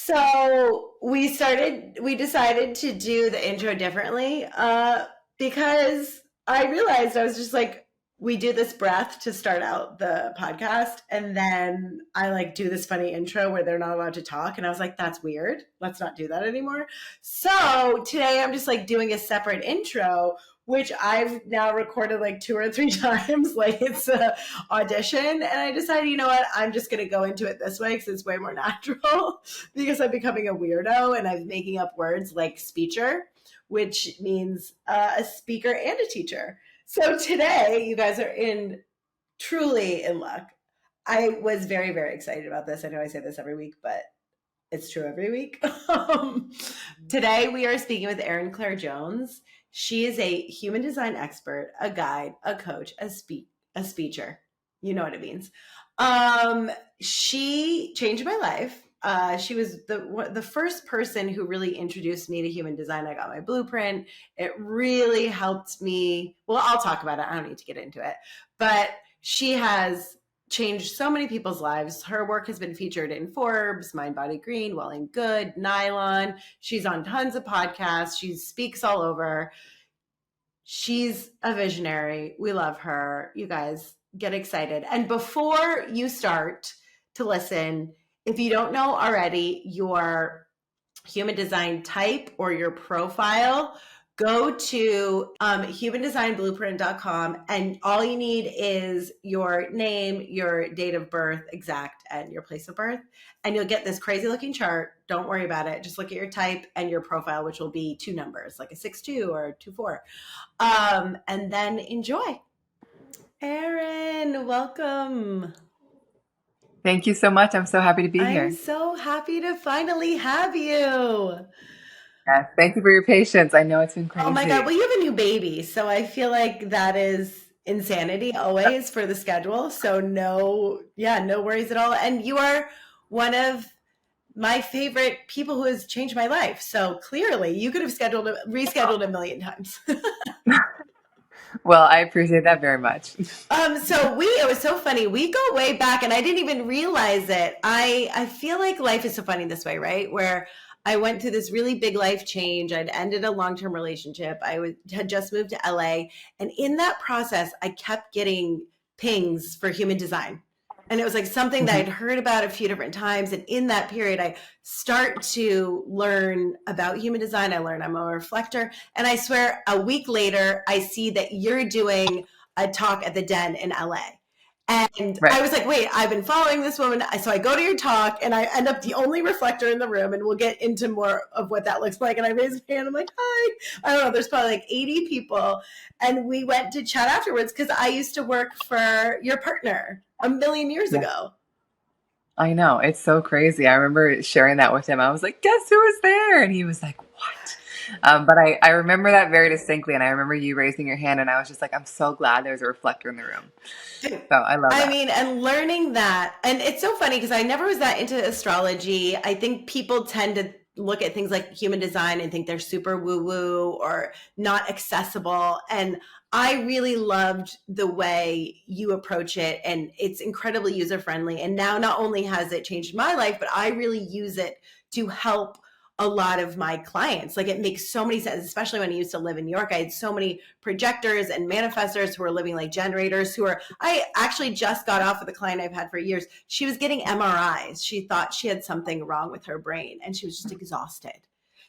So we decided to do the intro differently because I realized I was just like, we do this breath to start out the podcast. And then I like do this funny intro where they're not allowed to talk. And I was like, that's weird. Let's not do that anymore. So today I'm just like doing a separate intro, which I've now recorded like 2 or 3 times. Like it's a audition. And I decided, you know what? I'm just going to go into it this way because it's way more natural because I'm becoming a weirdo and I'm making up words like speecher, which means a speaker and a teacher. So today, you guys are truly in luck. I was very, very excited about this. I know I say this every week, but it's true every week. Today, we are speaking with Erin Claire Jones. She is a human design expert, a guide, a coach, a speecher. You know what it means. She changed my life. She was the first person who really introduced me to human design. I got my blueprint. It really helped me. Well, I'll talk about it. I don't need to get into it. But she has changed so many people's lives. Her work has been featured in Forbes, mindbodygreen, Well&Good, Nylon. She's on tons of podcasts. She speaks all over. She's a visionary. We love her. You guys get excited. And before you start to listen, if you don't know already your human design type or your profile, go to humandesignblueprint.com, and all you need is your name, your date of birth exact, and your place of birth. And you'll get this crazy looking chart. Don't worry about it. Just look at your type and your profile, which will be 2 numbers, like a 6-2 or 2-4. And then enjoy. Erin, welcome. Thank you so much. I'm so happy to be here. I'm so happy to finally have you. Yes, thank you for your patience. I know it's been crazy. Oh my God. Well, you have a new baby. So I feel like that is insanity always for the schedule. So no worries at all. And you are one of my favorite people who has changed my life. So clearly you could have rescheduled a million times. Well, I appreciate that very much. It was so funny. We go way back and I didn't even realize it. I feel like life is so funny this way, right? Where I went through this really big life change. I'd ended a long-term relationship. Had just moved to LA. And in that process, I kept getting pings for human design. And it was like something that I'd heard about a few different times. And in that period, I start to learn about human design. I learned I'm a reflector. And I swear a week later, I see that you're doing a talk at the Den in LA. And right. I was like, wait, I've been following this woman. So I go to your talk and I end up the only reflector in the room, and we'll get into more of what that looks like. And I raise my hand. I'm like, hi. I don't know. There's probably like 80 people. And we went to chat afterwards because I used to work for your partner a million years ago. I know. It's so crazy. I remember sharing that with him. I was like, guess who was there? And he was like, what? But I remember that very distinctly. And I remember you raising your hand, and I was just like, I'm so glad there's a reflector in the room. So I love that. I mean, and learning that, and it's so funny because I never was that into astrology. I think people tend to look at things like human design and think they're super woo-woo or not accessible. And I really loved the way you approach it, and it's incredibly user-friendly. And now not only has it changed my life, but I really use it to help a lot of my clients. Like it makes so many sense, especially when I used to live in New York. I had so many projectors and manifestors who were living like generators I actually just got off with a client I've had for years. She was getting MRIs. She thought she had something wrong with her brain and she was just exhausted.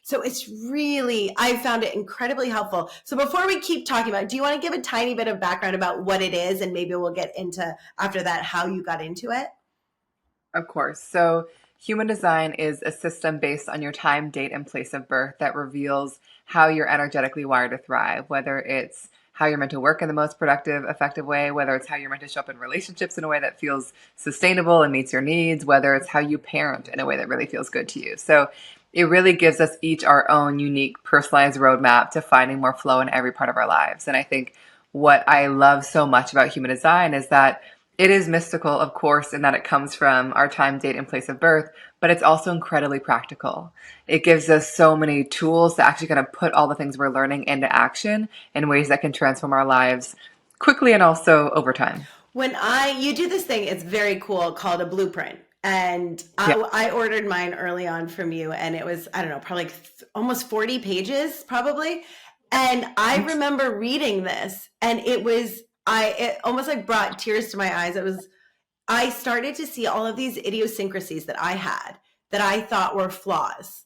So I found it incredibly helpful. So before we keep talking about it, do you want to give a tiny bit of background about what it is? And maybe we'll get into, after that, how you got into it? Of course. So human design is a system based on your time, date, and place of birth that reveals how you're energetically wired to thrive, whether it's how you're meant to work in the most productive, effective way, whether it's how you're meant to show up in relationships in a way that feels sustainable and meets your needs, whether it's how you parent in a way that really feels good to you. So it really gives us each our own unique, personalized roadmap to finding more flow in every part of our lives. And I think what I love so much about human design is that it is mystical, of course, in that it comes from our time, date, and place of birth, but it's also incredibly practical. It gives us so many tools to actually kind of put all the things we're learning into action in ways that can transform our lives quickly and also over time. You do this thing, it's very cool, called a blueprint. And Yeah. I ordered mine early on from you, and it was, I don't know, probably like almost 40 pages, probably. And I remember reading this, and it almost like brought tears to my eyes. I started to see all of these idiosyncrasies that I had that I thought were flaws.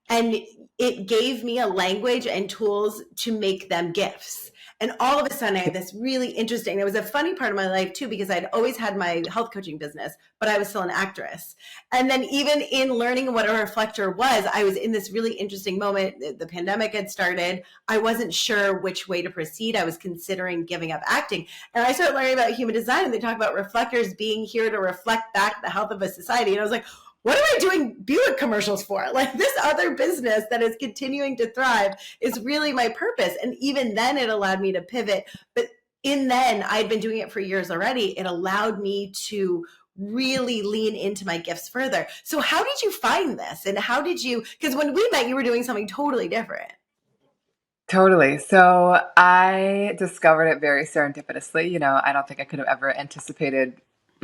And it gave me a language and tools to make them gifts. And all of a sudden, I had this really interesting, it was a funny part of my life too, because I'd always had my health coaching business, but I was still an actress. And then even in learning what a reflector was, I was in this really interesting moment. The pandemic had started. I wasn't sure which way to proceed. I was considering giving up acting. And I started learning about human design, and they talk about reflectors being here to reflect back the health of a society. And I was like, what am I doing Buick commercials for? Like, this other business that is continuing to thrive is really my purpose. And even then it allowed me to pivot. But then I'd been doing it for years already. It allowed me to really lean into my gifts further. So how did you find this? And how did you, because when we met, you were doing something totally different. Totally. So I discovered it very serendipitously. I don't think I could have ever anticipated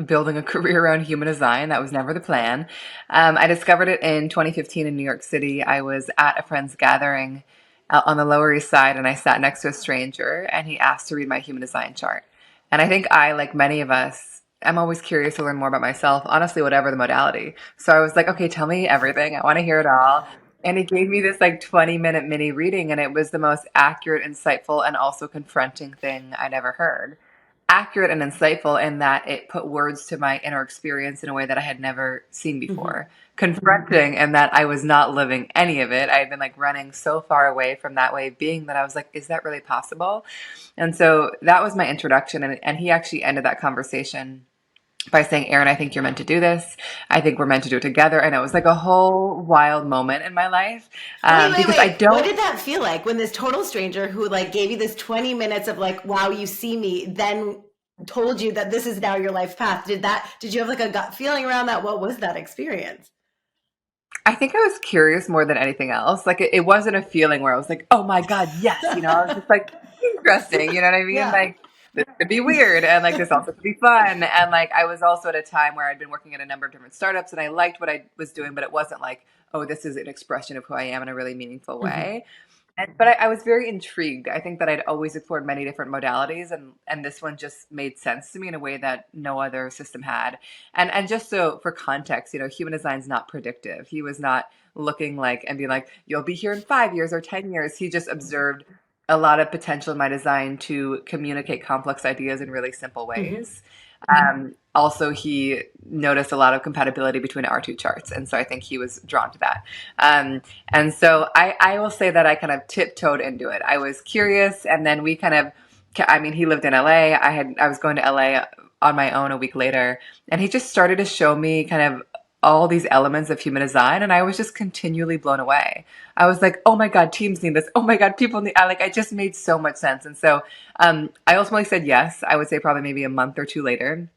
building a career around human design. That was never the plan. I discovered it in 2015 in New York City. I was at a friend's gathering out on the Lower East Side, and I sat next to a stranger, and he asked to read my human design chart. And I think I, like many of us, I'm always curious to learn more about myself, honestly, whatever the modality. So I was like, okay, tell me everything. I want to hear it all. And he gave me this like 20-minute mini reading, and it was the most accurate, insightful, and also confronting thing I'd ever heard. Accurate and insightful in that it put words to my inner experience in a way that I had never seen Mm-hmm. before. Confronting in that I was not living any of it. I had been like running so far away from that way of being that I was like, is that really possible? And so that was my introduction. And he actually ended that conversation by saying, Erin, I think you're meant to do this. I think we're meant to do it together. And it was like a whole wild moment in my life because I Wait. What don't, did that feel like when this total stranger who like gave you this 20 minutes of like, wow, you see me, then told you that this is now your life path? Did you have like a gut feeling around that? What was that experience? I think I was curious more than anything else. Like it wasn't a feeling where I was like, oh my God, yes. I was just like, interesting. You know what I mean? Yeah. Like this could be weird. And like this also could be fun. And like I was also at a time where I'd been working at a number of different startups and I liked what I was doing, but it wasn't like, oh, this is an expression of who I am in a really meaningful Mhm. way. But I was very intrigued. I think that I'd always explored many different modalities, and this one just made sense to me in a way that no other system had. And just so for context, human design's not predictive. He was not looking like and being like, you'll be here in 5 years or 10 years. He just observed a lot of potential in my design to communicate complex ideas in really simple Mhm. ways. Also, he noticed a lot of compatibility between our two charts. And so I think he was drawn to that. And so I will say that I kind of tiptoed into it. I was curious, and then we kind of, I mean, he lived in LA. I was going to LA on my own a week later, and he just started to show me kind of all these elements of human design, and I was just continually blown away. I was like, oh my God, teams need this. Oh my God, people need, I just made so much sense. And so I ultimately said yes. I would say probably maybe a month or two later.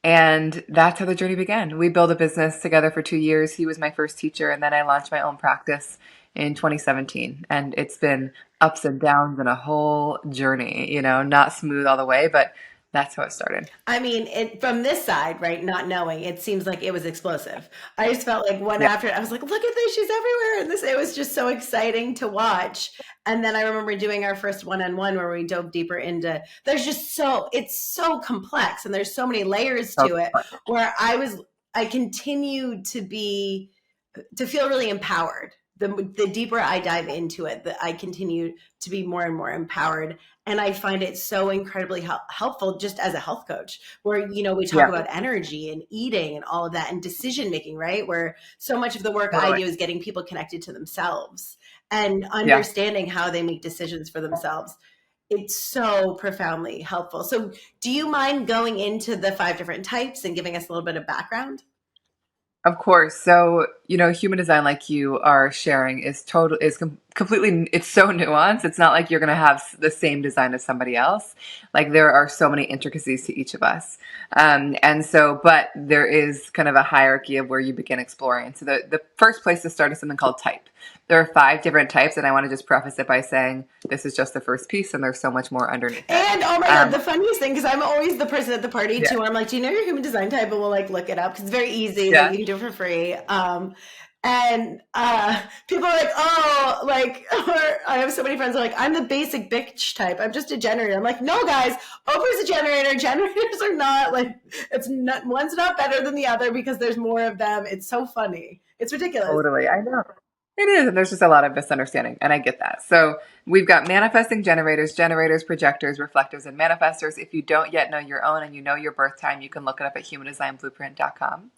And that's how the journey began. We built a business together for 2 years. He was my first teacher, and then I launched my own practice in 2017. And it's been ups and downs and a whole journey, not smooth all the way, but that's how it started. I mean, from this side, right, not knowing, it seems like it was explosive. I just felt like one Yeah. after, I was like, look at this, she's everywhere. And it was just so exciting to watch. And then I remember doing our first one-on-one where we dove deeper into, it's so complex and there's so many layers to it where I continued to feel really empowered. The deeper I dive into it, that I continue to be more and more empowered. And I find it so incredibly helpful just as a health coach, where, we talk Yeah. about energy and eating and all of that and decision making, right? Where so much of the work I Totally. do is getting people connected to themselves and Yeah. understanding how they make decisions for themselves. It's so profoundly helpful. So, do you mind going into the 5 different types and giving us a little bit of background? Of course. So human design, like you are sharing, completely, it's so nuanced. It's not like you're going to have the same design as somebody else. Like there are so many intricacies to each of us. But there is kind of a hierarchy of where you begin exploring. So the first place to start is something called type. There are 5 different types, and I want to just preface it by saying this is just the first piece, and there's so much more underneath it. And oh my God, the funniest thing, because I'm always the person at the party Yeah. too, where I'm like, do you know your human design type? And we'll like look it up because it's very easy. Like Yeah. you can do it for free. And people are like, oh, like, or I have so many friends who are like, I'm the basic bitch type. I'm just a generator. I'm like, no, guys, Oprah's a generator. Generators are not like, one's not better than the other because there's more of them. It's so funny. It's ridiculous. Totally. I know. It is. And there's just a lot of misunderstanding. And I get that. So we've got manifesting generators, projectors, reflectors, and manifestors. If you don't yet know your own and you know your birth time, you can look it up at humandesignblueprint.com.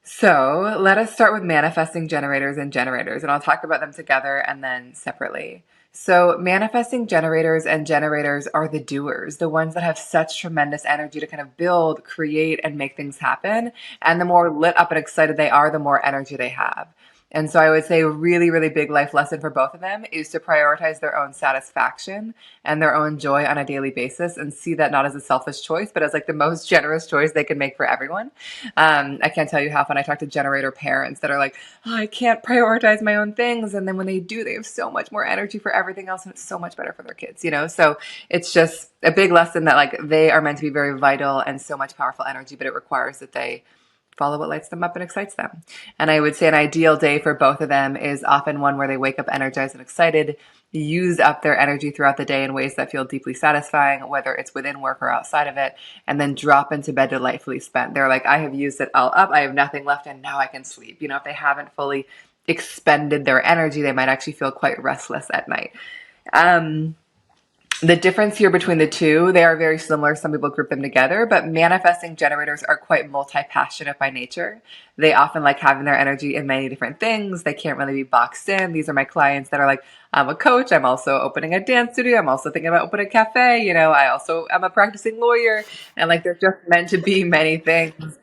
So let us start with manifesting generators and generators. And I'll talk about them together and then separately. So manifesting generators and generators are the doers, the ones that have such tremendous energy to kind of build, create, and make things happen. And the more lit up and excited they are, the more energy they have. And so I would say a really, really big life lesson for both of them is to prioritize their own satisfaction and their own joy on a daily basis and see that not as a selfish choice, but as like the most generous choice they can make for everyone. I can't tell you how often I talk to generator parents that are like, oh, I can't prioritize my own things. And then when they do, they have so much more energy for everything else and it's so much better for their kids, So it's just a big lesson that like they are meant to be very vital and so much powerful energy, but it requires that they follow what lights them up and excites them. And I would say an ideal day for both of them is often one where they wake up energized and excited, use up their energy throughout the day in ways that feel deeply satisfying, whether it's within work or outside of it, and then drop into bed delightfully spent. They're like, I have used it all up. I have nothing left and now I can sleep. If they haven't fully expended their energy, they might actually feel quite restless at night. The difference here between the two, they are very similar. Some people group them together, but manifesting generators are quite multi-passionate by nature. They often like having their energy in many different things. They can't really be boxed in. These are my clients that are like, I'm a coach. I'm also opening a dance studio. I'm also thinking about opening a cafe. I also am a practicing lawyer. And like, they're just meant to be many things.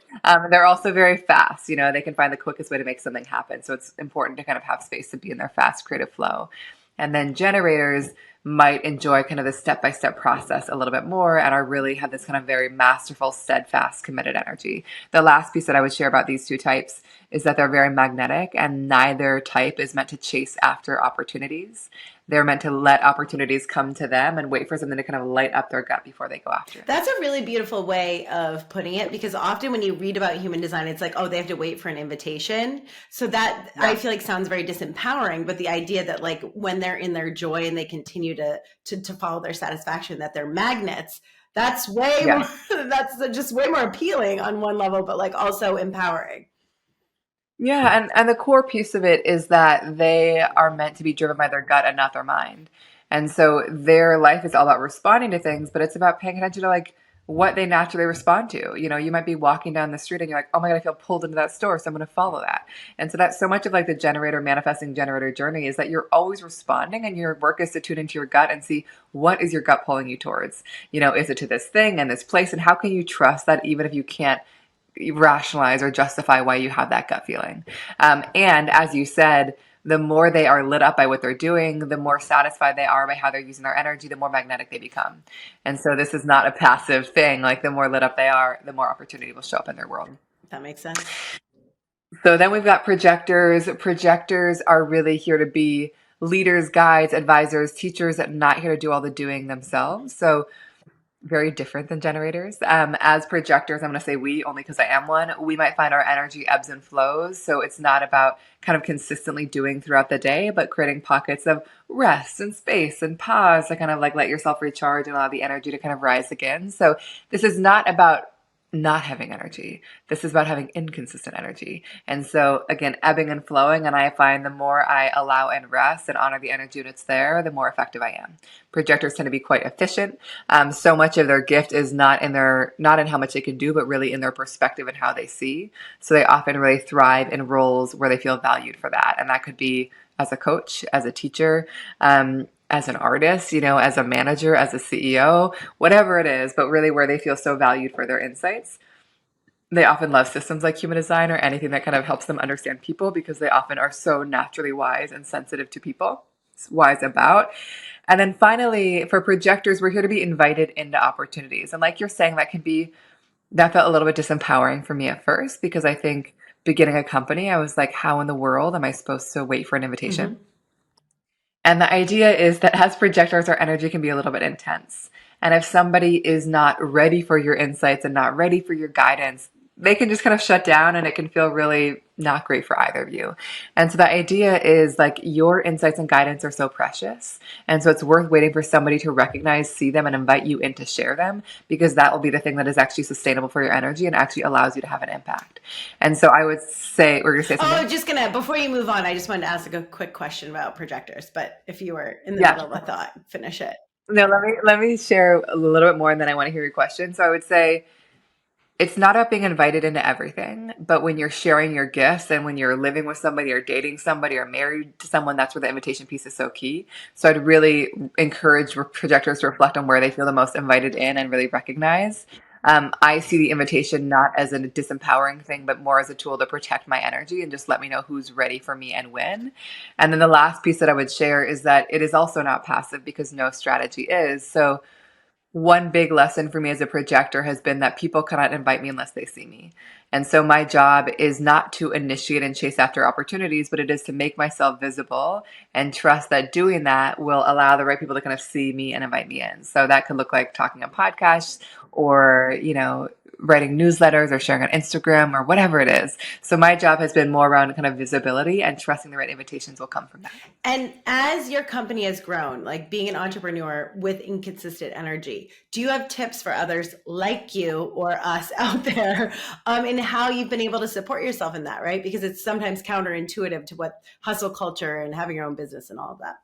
They're also very fast. They can find the quickest way to make something happen. So it's important to kind of have space to be in their fast creative flow. And then generators might enjoy kind of the step-by-step process a little bit more and are really have this kind of very masterful, steadfast, committed energy. The last piece that I would share about these two types is that they're very magnetic and neither type is meant to chase after opportunities. They're meant to let opportunities come to them and wait for something to kind of light up their gut before they go after it. That's a really beautiful way of putting it because often when you read about human design, it's like, oh, they have to wait for an invitation. So that I feel like sounds very disempowering, but the idea that like when they're in their joy and they continue to follow their satisfaction, that they're magnets, that's way more, that's just way more appealing on one level, but like also empowering. Yeah, and the core piece of it is that they are meant to be driven by their gut and not their mind. And so their life is all about responding to things, but it's about paying attention to like what they naturally respond to. You might be walking down the street and you're like, oh my God, I feel pulled into that store, so I'm going to follow that. And so that's so much of like the manifesting generator journey is that you're always responding and your work is to tune into your gut and see what is your gut pulling you towards. Is it to this thing and this place? And how can you trust that even if you can't rationalize or justify why you have that gut feeling. And as you said, the more they are lit up by what they're doing, the more satisfied they are by how they're using their energy, the more magnetic they become. And so this is not a passive thing. Like the more lit up they are, the more opportunity will show up in their world. That makes sense. So then we've got projectors. Projectors are really here to be leaders, guides, advisors, teachers, not here to do all the doing themselves. So very different than generators. As projectors, I'm going to say we, only because I am one, we might find our energy ebbs and flows. So it's not about kind of consistently doing throughout the day, but creating pockets of rest and space and pause to kind of like let yourself recharge and allow the energy to kind of rise again. So this is not about not having energy. This is about having inconsistent energy. And so again, ebbing and flowing. And I find the more I allow and rest and honor the energy that's there, the more effective I am. Projectors tend to be quite efficient. So much of their gift is not in how much they can do, but really in their perspective and how they see. So they often really thrive in roles where they feel valued for that. And that could be as a coach, as a teacher, as an artist, as a manager, as a CEO, whatever it is, but really where they feel so valued for their insights. they often love systems like human design or anything that kind of helps them understand people because they often are so naturally wise and sensitive to people, wise about. And then finally, for projectors, we're here to be invited into opportunities. And like you're saying, that felt a little bit disempowering for me at first because I think beginning a company, I was like, how in the world am I supposed to wait for an Mm-hmm. invitation? And the idea is that as projectors, our energy can be a little bit intense. And if somebody is not ready for your insights and not ready for your guidance, they can just kind of shut down and it can feel really not great for either of you. And so the idea is like your insights and guidance are so precious. And so it's worth waiting for somebody to recognize, see them, and invite you in to share them because that will be the thing that is actually sustainable for your energy and actually allows you to have an impact. And so I would say, we're going to say something. Before you move on, I just wanted to ask a quick question about projectors, but if you were in the Yeah. middle of a thought, finish it. No, let me share a little bit more and then I want to hear your question. So I would say it's not about being invited into everything, but when you're sharing your gifts and when you're living with somebody or dating somebody or married to someone, that's where the invitation piece is so key. So I'd really encourage projectors to reflect on where they feel the most invited in and really recognize. I see the invitation not as a disempowering thing, but more as a tool to protect my energy and just let me know who's ready for me and when. And then the last piece that I would share is that it is also not passive because no strategy is. So one big lesson for me as a projector has been that people cannot invite me unless they see me. And so my job is not to initiate and chase after opportunities, but it is to make myself visible and trust that doing that will allow the right people to kind of see me and invite me in. So that could look like talking on podcasts or, writing newsletters or sharing on Instagram or whatever it is. So my job has been more around kind of visibility and trusting the right invitations will come from that. And as your company has grown, like being an entrepreneur with inconsistent energy, do you have tips for others like you or us out there in how you've been able to support yourself in that, right? Because it's sometimes counterintuitive to what hustle culture and having your own business and all of that.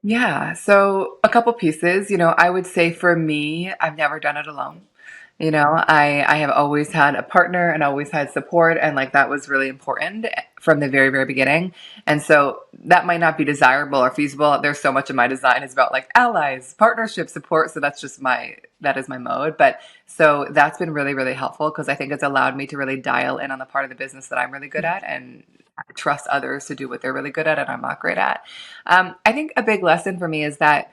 Yeah. So a couple pieces, I would say for me, I've never done it alone. I have always had a partner and always had support. And like that was really important from the very, very beginning. And so that might not be desirable or feasible. There's so much of my design is about like allies, partnership, support. So that is my mode. But so that's been really, really helpful because I think it's allowed me to really dial in on the part of the business that I'm really good at and trust others to do what they're really good at and I'm not great at. I think a big lesson for me is that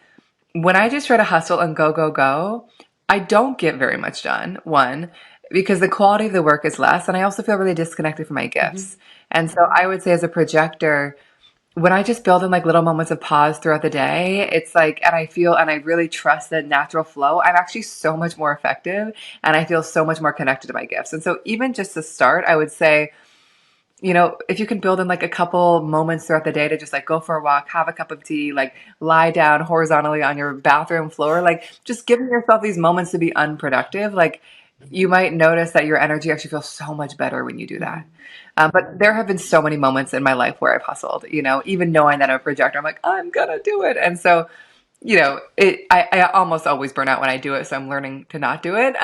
when I just try to hustle and go, go, go, I don't get very much done. One, because the quality of the work is less. And I also feel really disconnected from my Mm-hmm. gifts. And so I would say as a projector, when I just build in like little moments of pause throughout the day, it's like, and I really trust the natural flow. I'm actually so much more effective and I feel so much more connected to my gifts. And so even just to start, I would say, if you can build in like a couple moments throughout the day to just like go for a walk, have a cup of tea, like lie down horizontally on your bathroom floor, like just giving yourself these moments to be unproductive, like you might notice that your energy actually feels so much better when you do that. But there have been so many moments in my life where I've hustled, even knowing that I'm a projector, I'm like, I'm gonna do it. And so, I almost always burn out when I do it. So I'm learning to not do it.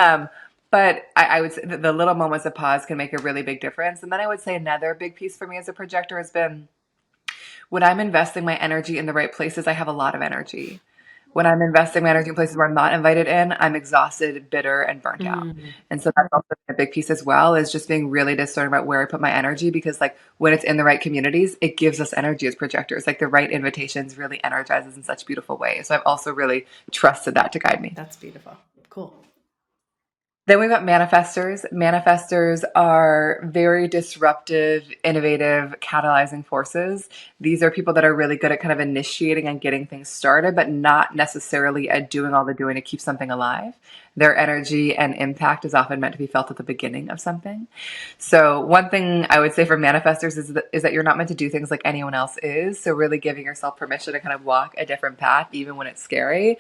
But I would say that the little moments of pause can make a really big difference. And then I would say another big piece for me as a projector has been when I'm investing my energy in the right places, I have a lot of energy. When I'm investing my energy in places where I'm not invited in, I'm exhausted, bitter, and burnt out. Mm. And so that's also a big piece as well, is just being really discerning about where I put my energy because like when it's in the right communities, it gives us energy as projectors. Like the right invitations really energizes in such beautiful ways. So I've also really trusted that to guide me. That's beautiful. Cool. Then we've got manifestors. Manifestors are very disruptive, innovative, catalyzing forces. These are people that are really good at kind of initiating and getting things started, but not necessarily at doing all the doing to keep something alive. Their energy and impact is often meant to be felt at the beginning of something. So one thing I would say for manifestors is that you're not meant to do things like anyone else is. So really giving yourself permission to kind of walk a different path, even when it's scary.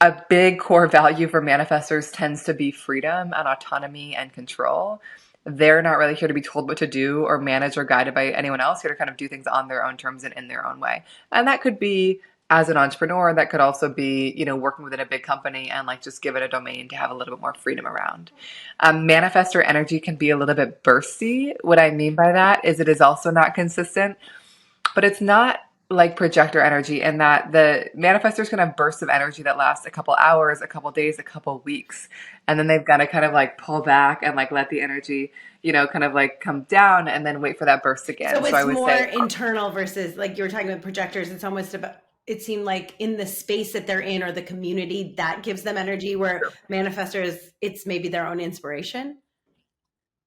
A big core value for manifestors tends to be freedom and autonomy and control. They're not really here to be told what to do or managed or guided by anyone else, here to kind of do things on their own terms and in their own way. And that could be as an entrepreneur, that could also be, working within a big company and like just give it a domain to have a little bit more freedom around. Manifestor energy can be a little bit bursty. What I mean by that is it is also not consistent, but it's not like projector energy, in that the manifestors can have bursts of energy that last a couple hours, a couple days, a couple weeks. And then they've got to kind of like pull back and like let the energy, kind of like come down and then wait for that burst again. So So I it's would more say, internal versus like you were talking about projectors. It's almost about, it seemed like in the space that they're in or the community that gives them energy, where manifestors, it's maybe their own inspiration.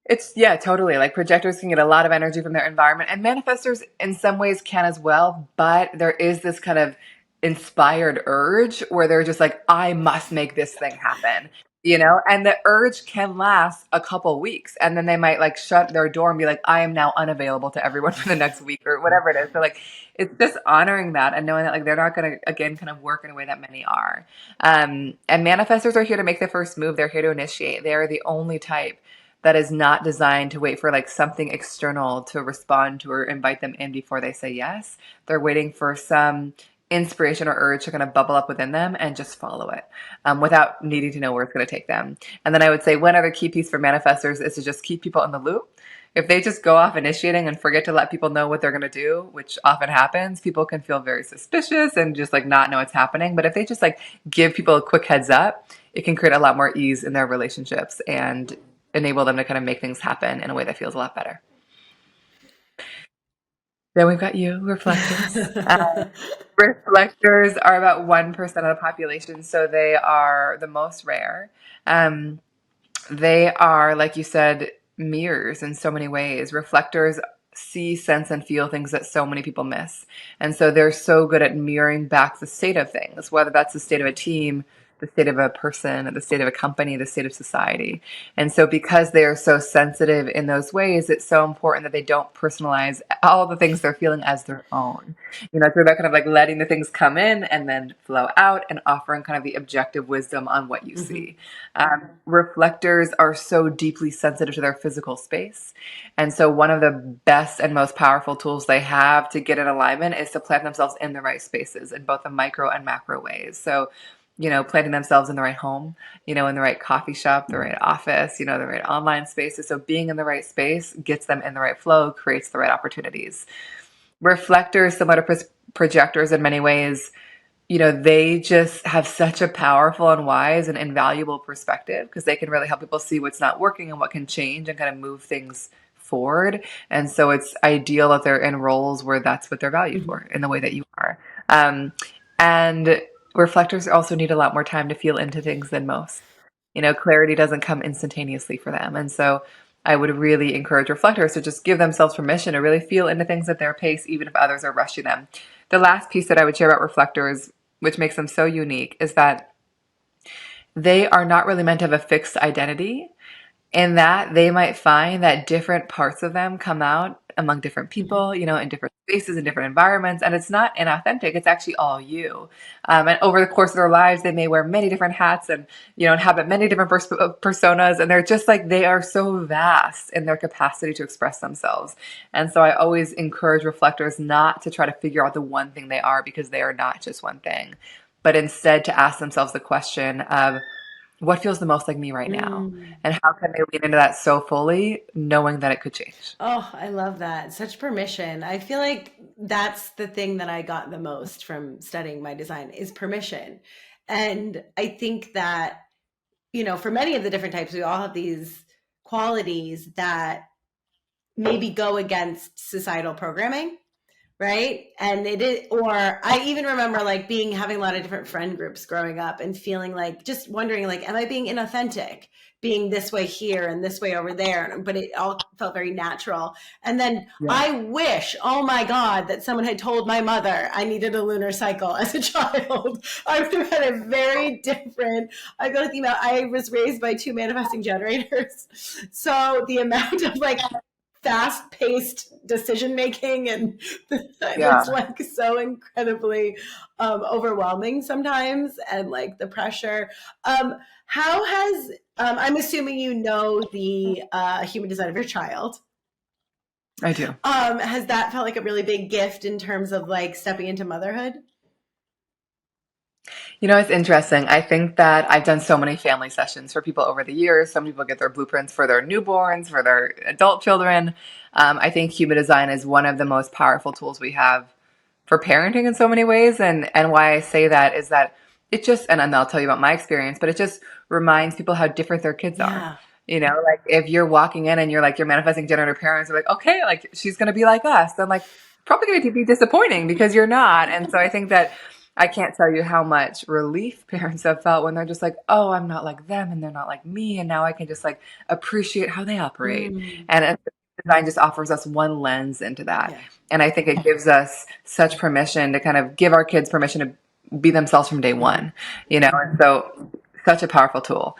it's, yeah, totally. Like projectors can get a lot of energy from their environment, and manifestors in some ways can as well. But there is this kind of inspired urge where they're just like, I must make this thing happen, and the urge can last a couple weeks. And then they might like shut their door and be like, I am now unavailable to everyone for the next week or whatever it is. So, like, it's just honoring that and knowing that, like, they're not going to, again, kind of work in a way that many are. And manifestors are here to make the first move, they're here to initiate. They are the only type that is not designed to wait for like something external to respond to or invite them in before they say yes. They're waiting for some inspiration or urge to kind of bubble up within them and just follow it, without needing to know where it's going to take them. And then I would say one other key piece for manifestors is to just keep people in the loop. If they just go off initiating and forget to let people know what they're going to do, which often happens, people can feel very suspicious and just like not know what's happening. But if they just like give people a quick heads up, it can create a lot more ease in their relationships and enable them to kind of make things happen in a way that feels a lot better. Then we've got you, reflectors. Reflectors are about 1% of the population, so they are the most rare. Um, they are, like you said, mirrors in so many ways. Reflectors see, sense, and feel things that so many people miss. And so they're so good at mirroring back the state of things, whether that's the state of a team, the state of a person, the state of a company, the state of society. And so because they are so sensitive in those ways, it's so important that they don't personalize all the things they're feeling as their own. It's about kind of like letting the things come in and then flow out and offering kind of the objective wisdom on what you Mm-hmm. see. Reflectors are so deeply sensitive to their physical space. And so one of the best and most powerful tools they have to get in alignment is to plant themselves in the right spaces in both the micro and macro ways. So, planting themselves in the right home, in the right coffee shop, the right office, the right online spaces. So being in the right space gets them in the right flow, creates the right opportunities. Reflectors, similar to projectors in many ways, they just have such a powerful and wise and invaluable perspective because they can really help people see what's not working and what can change and kind of move things forward. And so it's ideal that they're in roles where that's what they're valued Mm-hmm. for in the way that you are. And reflectors also need a lot more time to feel into things than most. Clarity doesn't come instantaneously for them. And so I would really encourage reflectors to just give themselves permission to really feel into things at their pace, even if others are rushing them. The last piece that I would share about reflectors, which makes them so unique, is that they are not really meant to have a fixed identity, in that they might find that different parts of them come out among different Mm-hmm. people, in different spaces, in different environments, and it's not inauthentic. It's actually all you. And over the course of their lives, they may wear many different hats and, inhabit many different personas, and they're just like, they are so vast in their capacity to express themselves. And so I always encourage reflectors not to try to figure out the one thing they are, because they are not just one thing, but instead to ask themselves the question of, what feels the most like me right now? Mm. And how can they lean into that so fully, knowing that it could change? Oh, I love that. Such permission. I feel like that's the thing that I got the most from studying my design is permission. And I think that, for many of the different types, we all have these qualities that maybe go against societal programming, right? And it is, or I even remember like having a lot of different friend groups growing up and feeling like, just wondering like, am I being inauthentic, being this way here and this way over there? But it all felt very natural. And then Yeah. I wish, oh my God, that someone had told my mother I needed a lunar cycle as a child. I would have had a very different, I got the amount, I was raised by two manifesting generators. So the amount of like fast-paced decision making and it's Yeah. like so incredibly overwhelming sometimes, and like the pressure. How has I'm assuming the human design of your child. I do. Has that felt like a really big gift in terms of like stepping into motherhood? It's interesting. I think that I've done so many family sessions for people over the years. Some people get their blueprints for their newborns, for their adult children. I think human design is one of the most powerful tools we have for parenting in so many ways. And why I say that is that it just, and I'll tell you about my experience, but it just reminds people how different their kids are. Yeah. You know, like if you're walking in and you're like, your manifesting generator parents are like, okay, like she's going to be like us. Then like, probably going to be disappointing because you're not. And so I think that I can't tell you how much relief parents have felt when they're just like, oh, I'm not like them and they're not like me. And now I can just like appreciate how they operate. Mm. And design just offers us one lens into that. Yeah. And I think it gives us such permission to kind of give our kids permission to be themselves from day one, you know? And so such a powerful tool.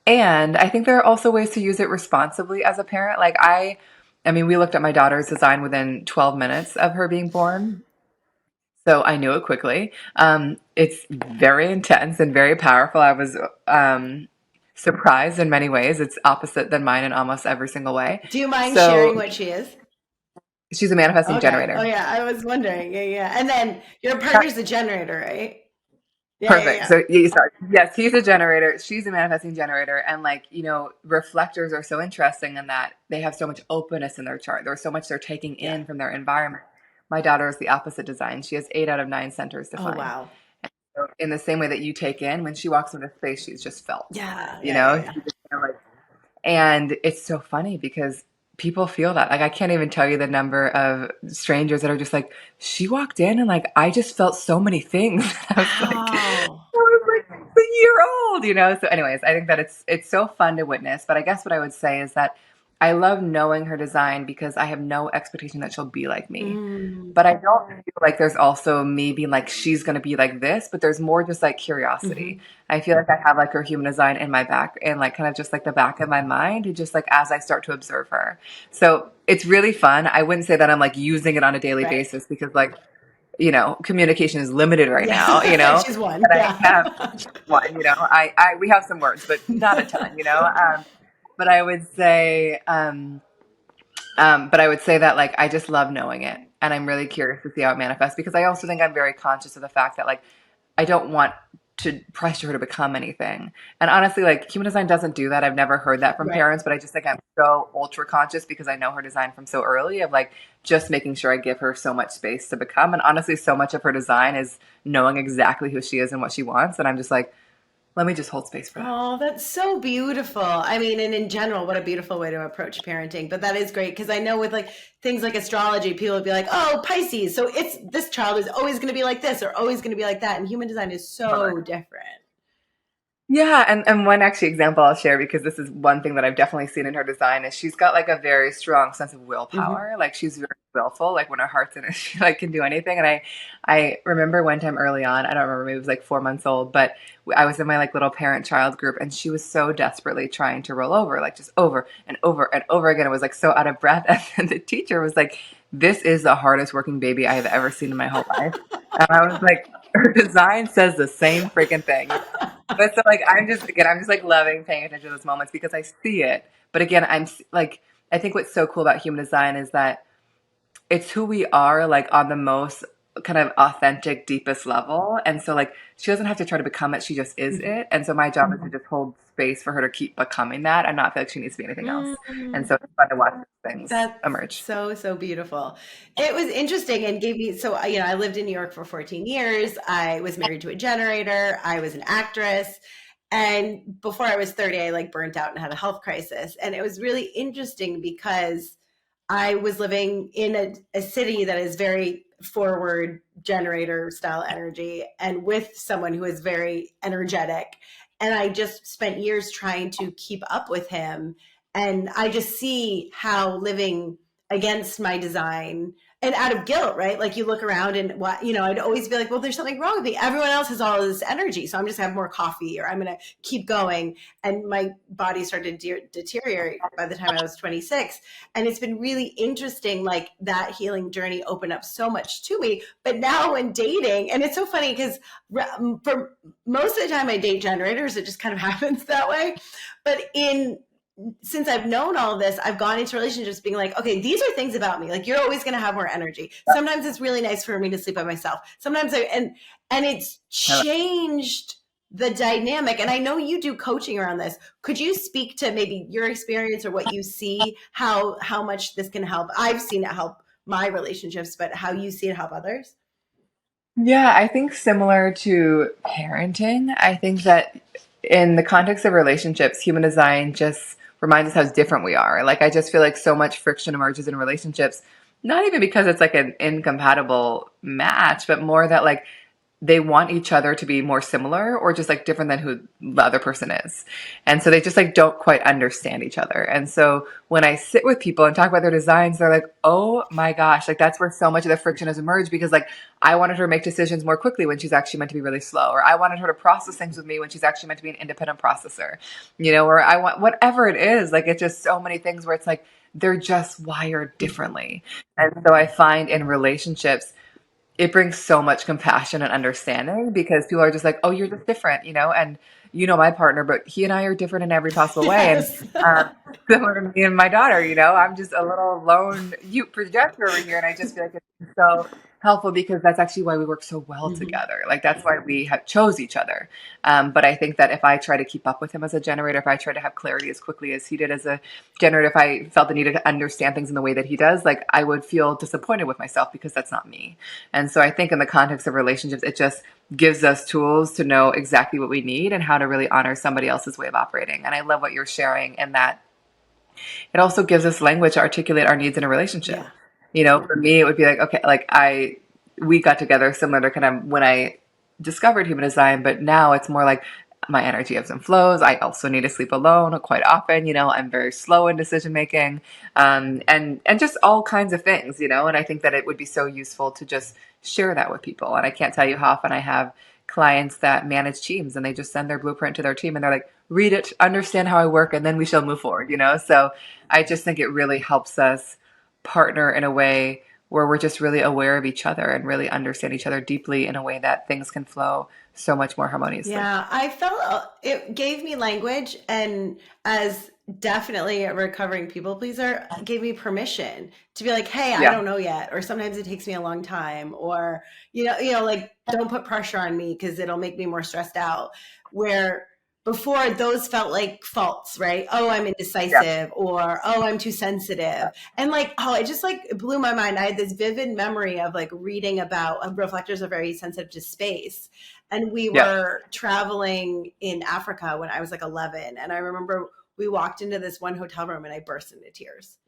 And I think there are also ways to use it responsibly as a parent. Like I mean, we looked at my daughter's design within 12 minutes of her being born. So I knew it quickly. It's very intense and very powerful. I was surprised in many ways. It's opposite than mine in almost every single way. Do you mind sharing So what she is? she's a manifesting Okay. Oh generator. yeah, I was wondering. Yeah, yeah. And then your partner's a generator, right? Yeah, yeah, Perfect. yeah. So sorry. Yes, he's a generator. She's a manifesting generator. And like, you know, reflectors are so interesting in that they have so much openness in their chart. There's so much they're taking Yeah. in from their environment. My daughter is the opposite design. She has 8 out of 9 centers Oh defined. wow. So in the same way that you take in, when she walks into space, she's just felt. Yeah, You yeah, know? yeah, yeah. She just kind of like, and it's so funny because people feel that. Like I can't even tell you the number of strangers that are just like, she walked in and like I just felt so many things. Wow. I was like a year old, you know? So anyways, I think that it's so fun to witness. But I guess what I would say is that I love knowing her design because I have no expectation that she'll be like me. Mm. But I don't feel like there's also me being like, she's going to be like this, but there's more just like curiosity. I feel like I have like her human design in my back and like kind of just like the back of my mind, and just like as I start to observe her. So it's really fun. I wouldn't say that I'm like using it on a daily Right. basis because like, you know, communication is limited right now, you Yeah. know, She's one. but I have Yeah. one, you know, we have some words, but not a ton, you know, but I would say, but I would say that like I just love knowing it, and I'm really curious to see how it manifests because I also think I'm very conscious of the fact that like I don't want to pressure her to become anything. And honestly, like human design doesn't do that. I've never heard that from Right. parents, but I just think I'm so ultra conscious because I know her design from so early of like just making sure I give her so much space to become. And honestly, so much of her design is knowing exactly who she is and what she wants. And I'm just like, let me just hold space for that. Oh, that's so beautiful. I mean, and in general, what a beautiful way to approach parenting. But that is great because I know with like things like astrology, people would be like, "Oh, Pisces, so it's this child is always going to be like this or always going to be like that." And human design is so different. Yeah, and one actually example I'll share because this is one thing that I've definitely seen in her design is she's got like a very strong sense of willpower. Like she's very willful. Like when her heart's in it, she like can do anything. And I remember one time early on, I don't remember, maybe it was like 4 months old, but I was in my like little parent-child group and she was so desperately trying to roll over, like just over and over and over again. It was like so out of breath. And then the teacher was like, "This is the hardest working baby I have ever seen in my whole life." And I was like, her design says the same freaking thing. But so like I'm just like loving paying attention to those moments because I see it. But again, like I think what's so cool about human design is that it's who we are like on the most kind of authentic, deepest level. And so like she doesn't have to try to become it, she just is it. And so my job is to just hold space for her to keep becoming that and not feel like she needs to be anything else. And so it's fun to watch things That's emerge. so beautiful. It was interesting and gave me, so, you know, I lived in New York for 14 years. I was married to a generator. I was an actress. And before I was 30, I like burnt out and had a health crisis. And it was really interesting because I was living in a city that is very forward generator style energy and with someone who is very energetic. And I just spent years trying to keep up with him. And I just see how living against my design and out of guilt, right? Like you look around and what, you know, I'd always be like, well, there's something wrong with me. Everyone else has all of this energy. So I'm just gonna have more coffee or I'm going to keep going. And my body started to deteriorate by the time I was 26. And it's been really interesting, like that healing journey opened up so much to me. But now when dating, and it's so funny because for most of the time I date generators, it just kind of happens that way. But since I've known all of this, I've gone into relationships being like, okay, these are things about me. Like you're always going to have more energy. Sometimes it's really nice for me to sleep by myself. Sometimes and it's changed the dynamic. And I know you do coaching around this. Could you speak to maybe your experience or what you see, how much this can help? I've seen it help my relationships, but how you see it help others? Yeah, I think similar to parenting, I think that in the context of relationships, human design just reminds us how different we are. Like, I just feel like so much friction emerges in relationships, not even because it's like an incompatible match, but more that like they want each other to be more similar or just like different than who the other person is. And so they just like don't quite understand each other. And so when I sit with people and talk about their designs, they're like, oh my gosh, like that's where so much of the friction has emerged because like I wanted her to make decisions more quickly when she's actually meant to be really slow, or I wanted her to process things with me when she's actually meant to be an independent processor, or I want whatever it is. Like it's just so many things where it's like they're just wired differently. And so I find in relationships, it brings so much compassion and understanding because people are just like, oh, you're just different, and my partner, but he and I are different in every possible way. And Yes. um, similar to me and my daughter, I'm just a little lone projector over here. And I just feel like it's so helpful because that's actually why we work so well Mhm. together. Like that's why we have chose each other. But I think that if I try to keep up with him as a generator, if I try to have clarity as quickly as he did as a generator, if I felt the need to understand things in the way that he does, like I would feel disappointed with myself because that's not me. And so I think in the context of relationships, it just gives us tools to know exactly what we need and how to really honor somebody else's way of operating. And I love what you're sharing in that it also gives us language to articulate our needs in a relationship. Yeah. For me, it would be like, okay, like we got together similar to kind of when I discovered human design, but now it's more like my energy ebbs and flows. I also need to sleep alone quite often. I'm very slow in decision making, and just all kinds of things. And I think that it would be so useful to just share that with people. And I can't tell you how often I have clients that manage teams and they just send their blueprint to their team and they're like, read it, understand how I work, and then we shall move forward. So I just think it really helps us partner in a way where we're just really aware of each other and really understand each other deeply in a way that things can flow so much more harmoniously. Yeah, I felt it gave me language, and as definitely a recovering people pleaser, gave me permission to be like, "Hey, I Yeah. don't know yet," or sometimes it takes me a long time, or like don't put pressure on me because it'll make me more stressed out. Where before those felt like faults, right? Oh, I'm Yeah. indecisive, or oh, I'm too sensitive, and like, oh, it just like it blew my mind. I had this vivid memory of like reading about reflectors are very sensitive to space, and we Yeah. were traveling in Africa when I was like 11. And I remember we walked into this one hotel room and I burst into tears.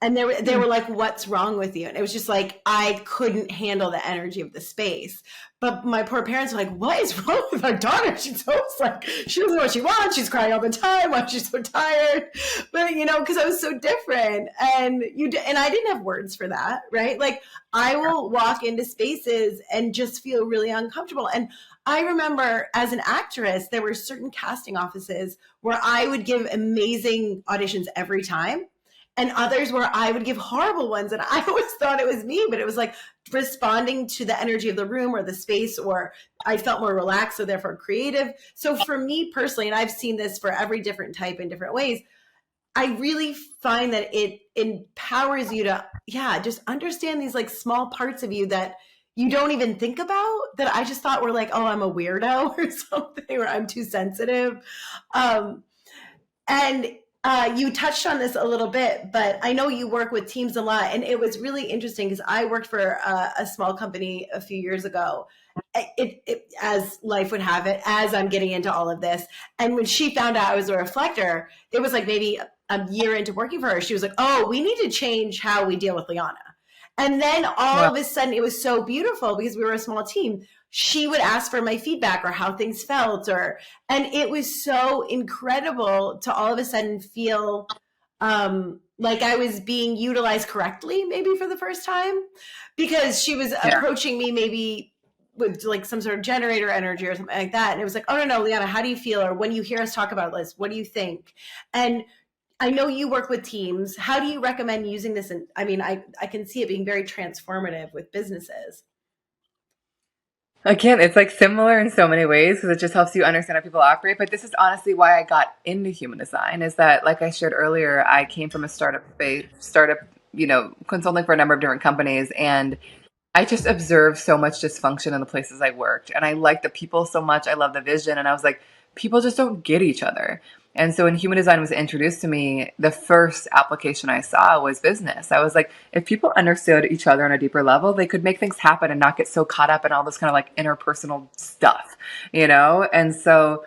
And they Hmm. were like, "What's wrong with you?" And it was just like I couldn't handle the energy of the space. But my poor parents were like, "What is wrong with our daughter? She's always like she doesn't know what she wants. She's crying all the time. Why she's so tired?" But because I was so different, and I didn't have words for that, right? Like I will walk into spaces and just feel really uncomfortable. And I remember as an actress, there were certain casting offices where I would give amazing auditions every time, and others where I would give horrible ones. And I always thought it was me, but it was like responding to the energy of the room or the space, or I felt more relaxed, so therefore creative. So for me personally, and I've seen this for every different type in different ways, I really find that it empowers you to, yeah, just understand these like small parts of you that you don't even think about, that I just thought were like, oh, I'm a weirdo or something, or I'm too sensitive. Um, and you touched on this a little bit, but I know you work with teams a lot. And it was really interesting because I worked for a small company a few years ago. As life would have it, as I'm getting into all of this. And when she found out I was a reflector, it was like maybe a year into working for her. She was like, oh, we need to change how we deal with Liana. And then all Well, of a sudden, it was so beautiful because we were a small team. She would ask for my feedback or how things felt, and it was so incredible to all of a sudden feel like I was being utilized correctly, maybe for the first time, because she was yeah. approaching me maybe with like some sort of generator energy or something like that. And it was like, oh, no, Liana, how do you feel? Or when you hear us talk about this, what do you think? And I know you work with teams. How do you recommend using this? And I mean, I can see it being very transformative with businesses. Again, it's like similar in so many ways because it just helps you understand how people operate. But this is honestly why I got into human design is that, like I shared earlier, I came from a startup, consulting for a number of different companies. And I just observed so much dysfunction in the places I worked. And I liked the people so much. I love the vision. And I was like, people just don't get each other. And so when human design was introduced to me, the first application I saw was business. I was like, if people understood each other on a deeper level, they could make things happen and not get so caught up in all this kind of like interpersonal stuff, you know? And so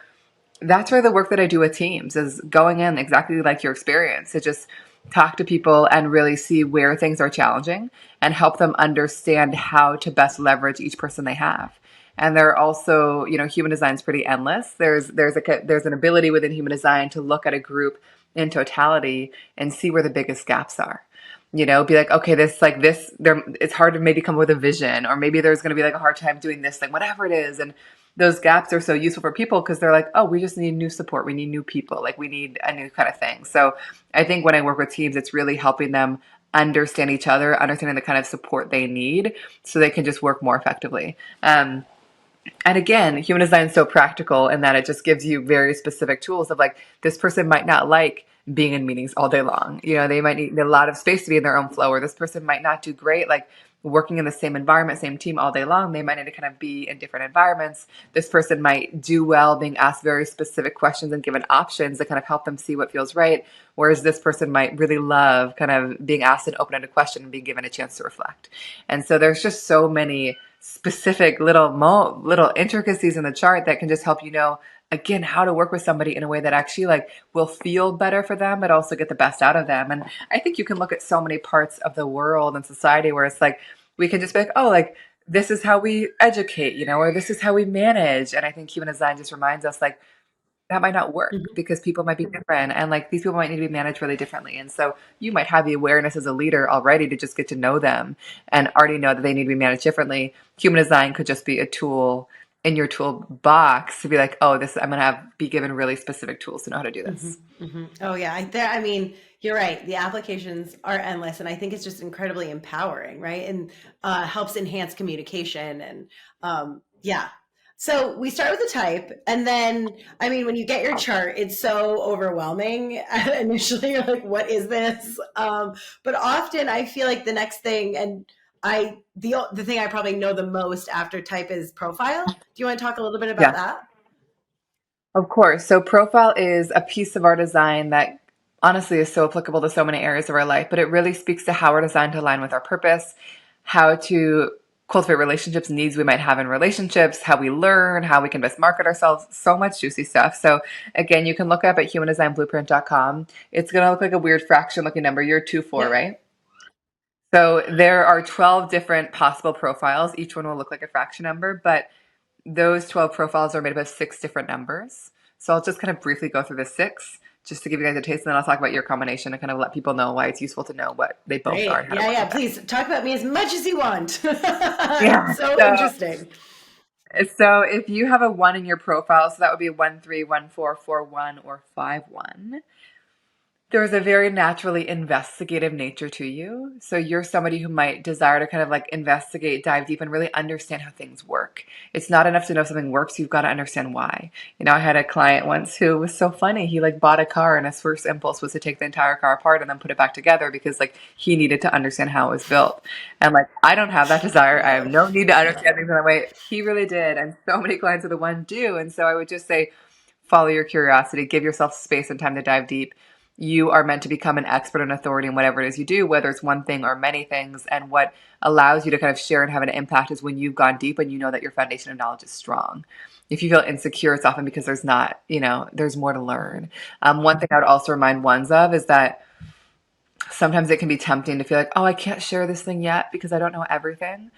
that's where the work that I do with teams is going in exactly like your experience to just talk to people and really see where things are challenging and help them understand how to best leverage each person they have. And there are also, you know, human design is pretty endless. There's an ability within human design to look at a group in totality and see where the biggest gaps are. You know, be like, okay, there, it's hard to maybe come up with a vision, or maybe there's going to be like a hard time doing this thing, whatever it is. And those gaps are so useful for people because they're like, oh, we just need new support. We need new people. Like we need a new kind of thing. So I think when I work with teams, it's really helping them understand each other, understanding the kind of support they need so they can just work more effectively. And again, human design is so practical in that it just gives you very specific tools of like, this person might not like being in meetings all day long. You know, they might need a lot of space to be in their own flow, or this person might not do great like working in the same environment, same team all day long. They might need to kind of be in different environments. This person might do well being asked very specific questions and given options that kind of help them see what feels right. Whereas this person might really love kind of being asked an open-ended question and being given a chance to reflect. And so there's just so many specific little intricacies in the chart that can just help you know, again, how to work with somebody in a way that actually like will feel better for them, but also get the best out of them. And I think you can look at so many parts of the world and society where it's like, we can just be like, oh, like this is how we educate, you know, or this is how we manage. And I think human design just reminds us like, that might not work Mhm. because people might be different and like these people might need to be managed really differently. And so you might have the awareness as a leader already to just get to know them and already know that they need to be managed differently. Human design could just be a tool in your toolbox to be like, oh, this, I'm going to be given really specific tools to know how to do Mhm, this. mhm. Oh yeah, I mean, you're right. The applications are endless, and I think it's just incredibly empowering, right? And helps enhance communication, and yeah. So we start with the type, and then I mean, when you get your chart, it's so overwhelming. Initially, you're like, "What is this?" But often, I feel like the next thing, and the thing I probably know the most after type is profile. Do you want to talk a little bit about Yeah. that? Of course. So profile is a piece of our design that honestly is so applicable to so many areas of our life, but it really speaks to how we're designed to align with our purpose, how to cultivate relationships, needs we might have in relationships, how we learn, how we can best market ourselves, so much juicy stuff. So again, you can look up at humandesignblueprint.com. It's going to look like a weird fraction looking number. You're 2-4, Yep. right? So there are 12 different possible profiles. Each one will look like a fraction number, but those 12 profiles are made up of 6 different numbers. So I'll just kind of briefly go through the 6 just to give you guys a taste, and then I'll talk about your combination and kind of let people know why it's useful to know what they both are and Great. how to Yeah, work yeah. with them. Please talk about me as much as you want. Yeah. It's so So, interesting. so if you have a 1 in your profile, so that would be 1-3, 1-4, 4-1, or 5-1. There's a very naturally investigative nature to you. So you're somebody who might desire to kind of like investigate, dive deep, and really understand how things work. It's not enough to know something works. You've got to understand why. You know, I had a client once who was so funny. He like bought a car and his first impulse was to take the entire car apart and then put it back together because like he needed to understand how it was built. And like, I don't have that desire. I have Love. no need to understand things in that way. He really did. And so many clients of the one do. And so I would just say, follow your curiosity, give yourself space and time to dive deep. You are meant to become an expert and authority in whatever it is you do, whether it's one thing or many things. And what allows you to kind of share and have an impact is when you've gone deep and you know that your foundation of knowledge is strong. If you feel insecure, it's often because there's not, you know, there's more to learn. One thing I would also remind ones of is that sometimes it can be tempting to feel like, oh, I can't share this thing yet because I don't know everything.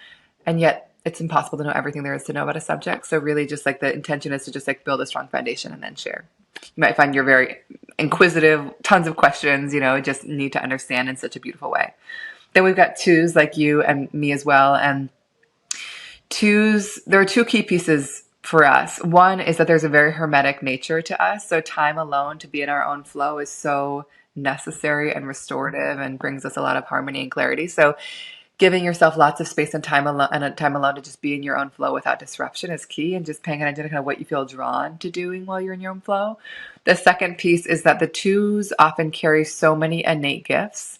And yet it's impossible to know everything there is to know about a subject. So really just like the intention is to just like build a strong foundation and then share. You might find you're very inquisitive, tons of questions, you know, just need to understand in such a beautiful way. Then we've got 2s like you and me as well. And 2s, there are 2 key pieces for us. One is that there's a very hermetic nature to us. So time alone to be in our own flow is so necessary and restorative and brings us a lot of harmony and clarity. So giving yourself lots of space and time alone to just be in your own flow without disruption is key, and just paying attention to kind of what you feel drawn to doing while you're in your own flow. The second piece is that the 2s often carry so many innate gifts,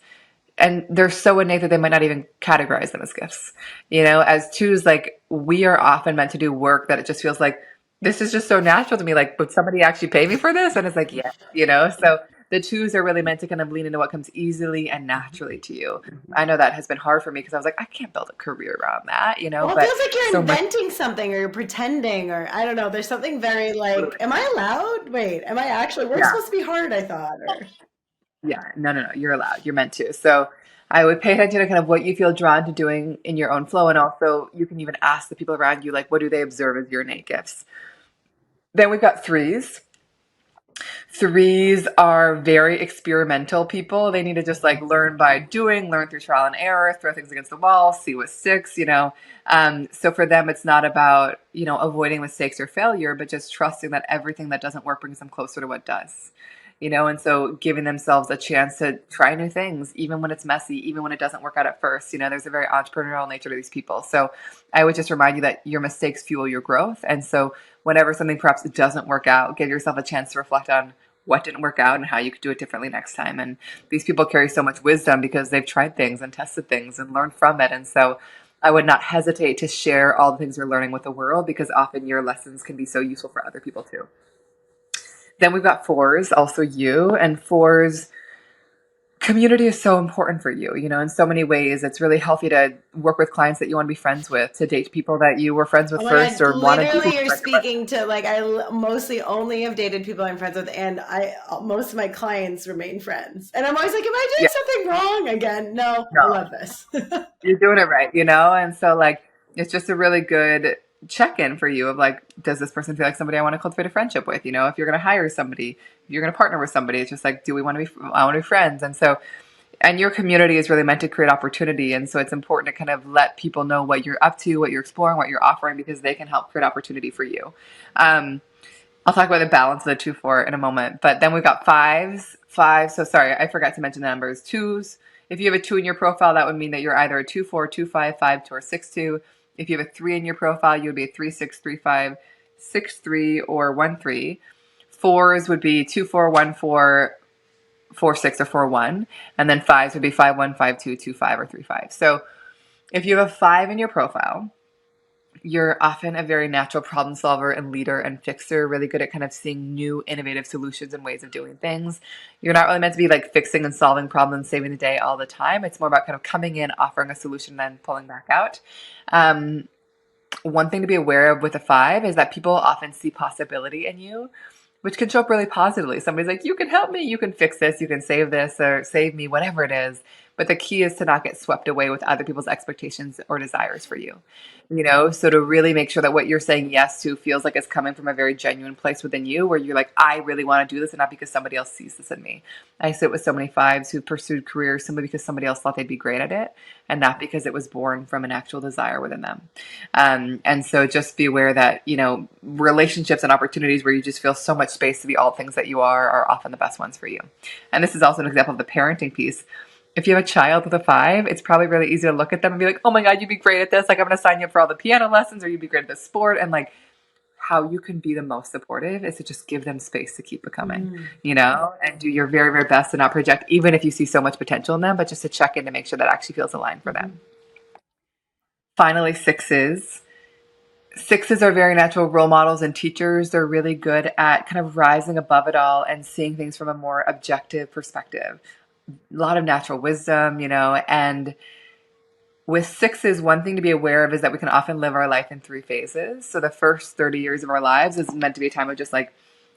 and they're so innate that they might not even categorize them as gifts. You know, as 2s, like we are often meant to do work that it just feels like this is just so natural to me. Like, would somebody actually pay me for this? And it's like, yeah, you know? So the twos are really meant to kind of lean into what comes easily and naturally to you. I know that has been hard for me because I was like, I can't build a career around that, you know? Well, it But feels like you're so much. inventing something or you're pretending or I don't know. There's something very like, am I allowed? Wait, am I actually? Work's Yeah. supposed to be hard, I thought. Or Yeah. No, no, no. You're allowed. You're meant to. So I would pay attention to kind of what you feel drawn to doing in your own flow. And also, you can even ask the people around you, like, what do they observe as your innate gifts? Then we've got threes. Threes are very experimental people. They need to just like learn by doing, learn through trial and error, throw things against the wall, see what sticks, you know. So for them, it's not about, you know, avoiding mistakes or failure, but just trusting that everything that doesn't work brings them closer to what does, you know. And so giving themselves a chance to try new things, even when it's messy, even when it doesn't work out at first, you know, there's a very entrepreneurial nature to these people. So I would just remind you that your mistakes fuel your growth. And so whenever something perhaps doesn't work out, give yourself a chance to reflect on what didn't work out and how you could do it differently next time. And these people carry so much wisdom because they've tried things and tested things and learned from it. And so I would not hesitate to share all the things you're learning with the world because often your lessons can be so useful for other people too. Then we've got fours, also you, and fours. Community is so important for you, you know, in so many ways. It's really healthy to work with clients that you want to be friends with, to date people that you were friends with oh my first god, or want to literally, be you're friends with. speaking to like mostly only have dated people I'm friends with, and I most of my clients remain friends. And I'm always like, am I doing Yeah, something wrong again? No, I no, love this. you're doing it right, you know? And so, like, it's just a really good check in for you of like, does this person feel like somebody I want to cultivate a friendship with? You know, if you're going to hire somebody, if you're going to partner with somebody, it's just like, do we want to be, I want to be friends. And so, and your community is really meant to create opportunity. And so it's important to kind of let people know what you're up to, what you're exploring, what you're offering, because they can help create opportunity for you. Um, I'll talk about the balance of the 2 4 in a moment. But then we've got fives. Five. So sorry, I forgot to mention the numbers. Twos. If you have a two in your profile, that would mean that you're either a 2 4, 2 5, 5 2, or 6 2. If you have a three in your profile, you would be a 3 6, 3 5, 6 3, or 1 3. Fours would be 2 4, 1 4, 4 6, or 4 1. And then fives would be 5 1, 5 2, 2 5, or 3 5. So if you have a five in your profile, you're often a very natural problem solver and leader and fixer, really good at kind of seeing new innovative solutions and ways of doing things. You're not really meant to be like fixing and solving problems, saving the day all the time. It's more about kind of coming in, offering a solution, and then pulling back out. Um, One thing to be aware of with a five is that people often see possibility in you, which can show up really positively. Somebody's like, you can help me, you can fix this, you can save this or save me, whatever it is. But the key is to not get swept away with other people's expectations or desires for you. You know, so to really make sure that what you're saying yes to feels like it's coming from a very genuine place within you where you're like, I really want to do this and not because somebody else sees this in me. I sit with so many fives who pursued careers simply because somebody else thought they'd be great at it and not because it was born from an actual desire within them. And so just be aware that, you know, relationships and opportunities where you just feel so much space to be all things that you are often the best ones for you. And this is also an example of the parenting piece. If you have a child with a five, it's probably really easy to look at them and be like, oh my God, you'd be great at this. Like, I'm going to sign you up for all the piano lessons, or you'd be great at this sport. And like, how you can be the most supportive is to just give them space to keep becoming, you know, and do your very, very best to not project, even if you see so much potential in them, but just to check in to make sure that actually feels aligned for them. Finally, sixes. Sixes are very natural role models and teachers. They're really good at kind of rising above it all and seeing things from a more objective perspective. A lot of natural wisdom, you know, and with sixes, one thing to be aware of is that we can often live our life in three phases. So the first 30 years of our lives is meant to be a time of just like,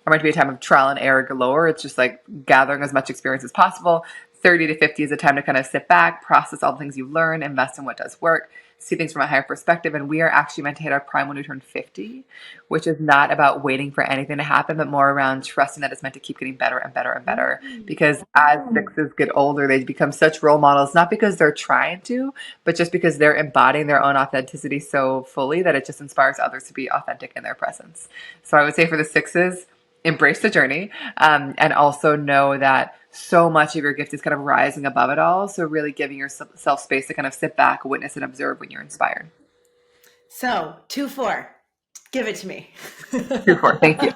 or meant to be a time of trial and error galore. It's just like gathering as much experience as possible. 30 to 50 is a time to kind of sit back, process all the things you've learned, invest in what does work, see things from a higher perspective. And we are actually meant to hit our prime when we turn 50, which is not about waiting for anything to happen, but more around trusting that it's meant to keep getting better and better and better. Because as sixes get older, they become such role models, not because they're trying to, but just because they're embodying their own authenticity so fully that it just inspires others to be authentic in their presence. So I would say for the sixes, embrace the journey, and also know that so much of your gift is kind of rising above it all. So really giving yourself space to kind of sit back, witness, and observe when you're inspired. So 2 4, give it to me. 2 4, thank you.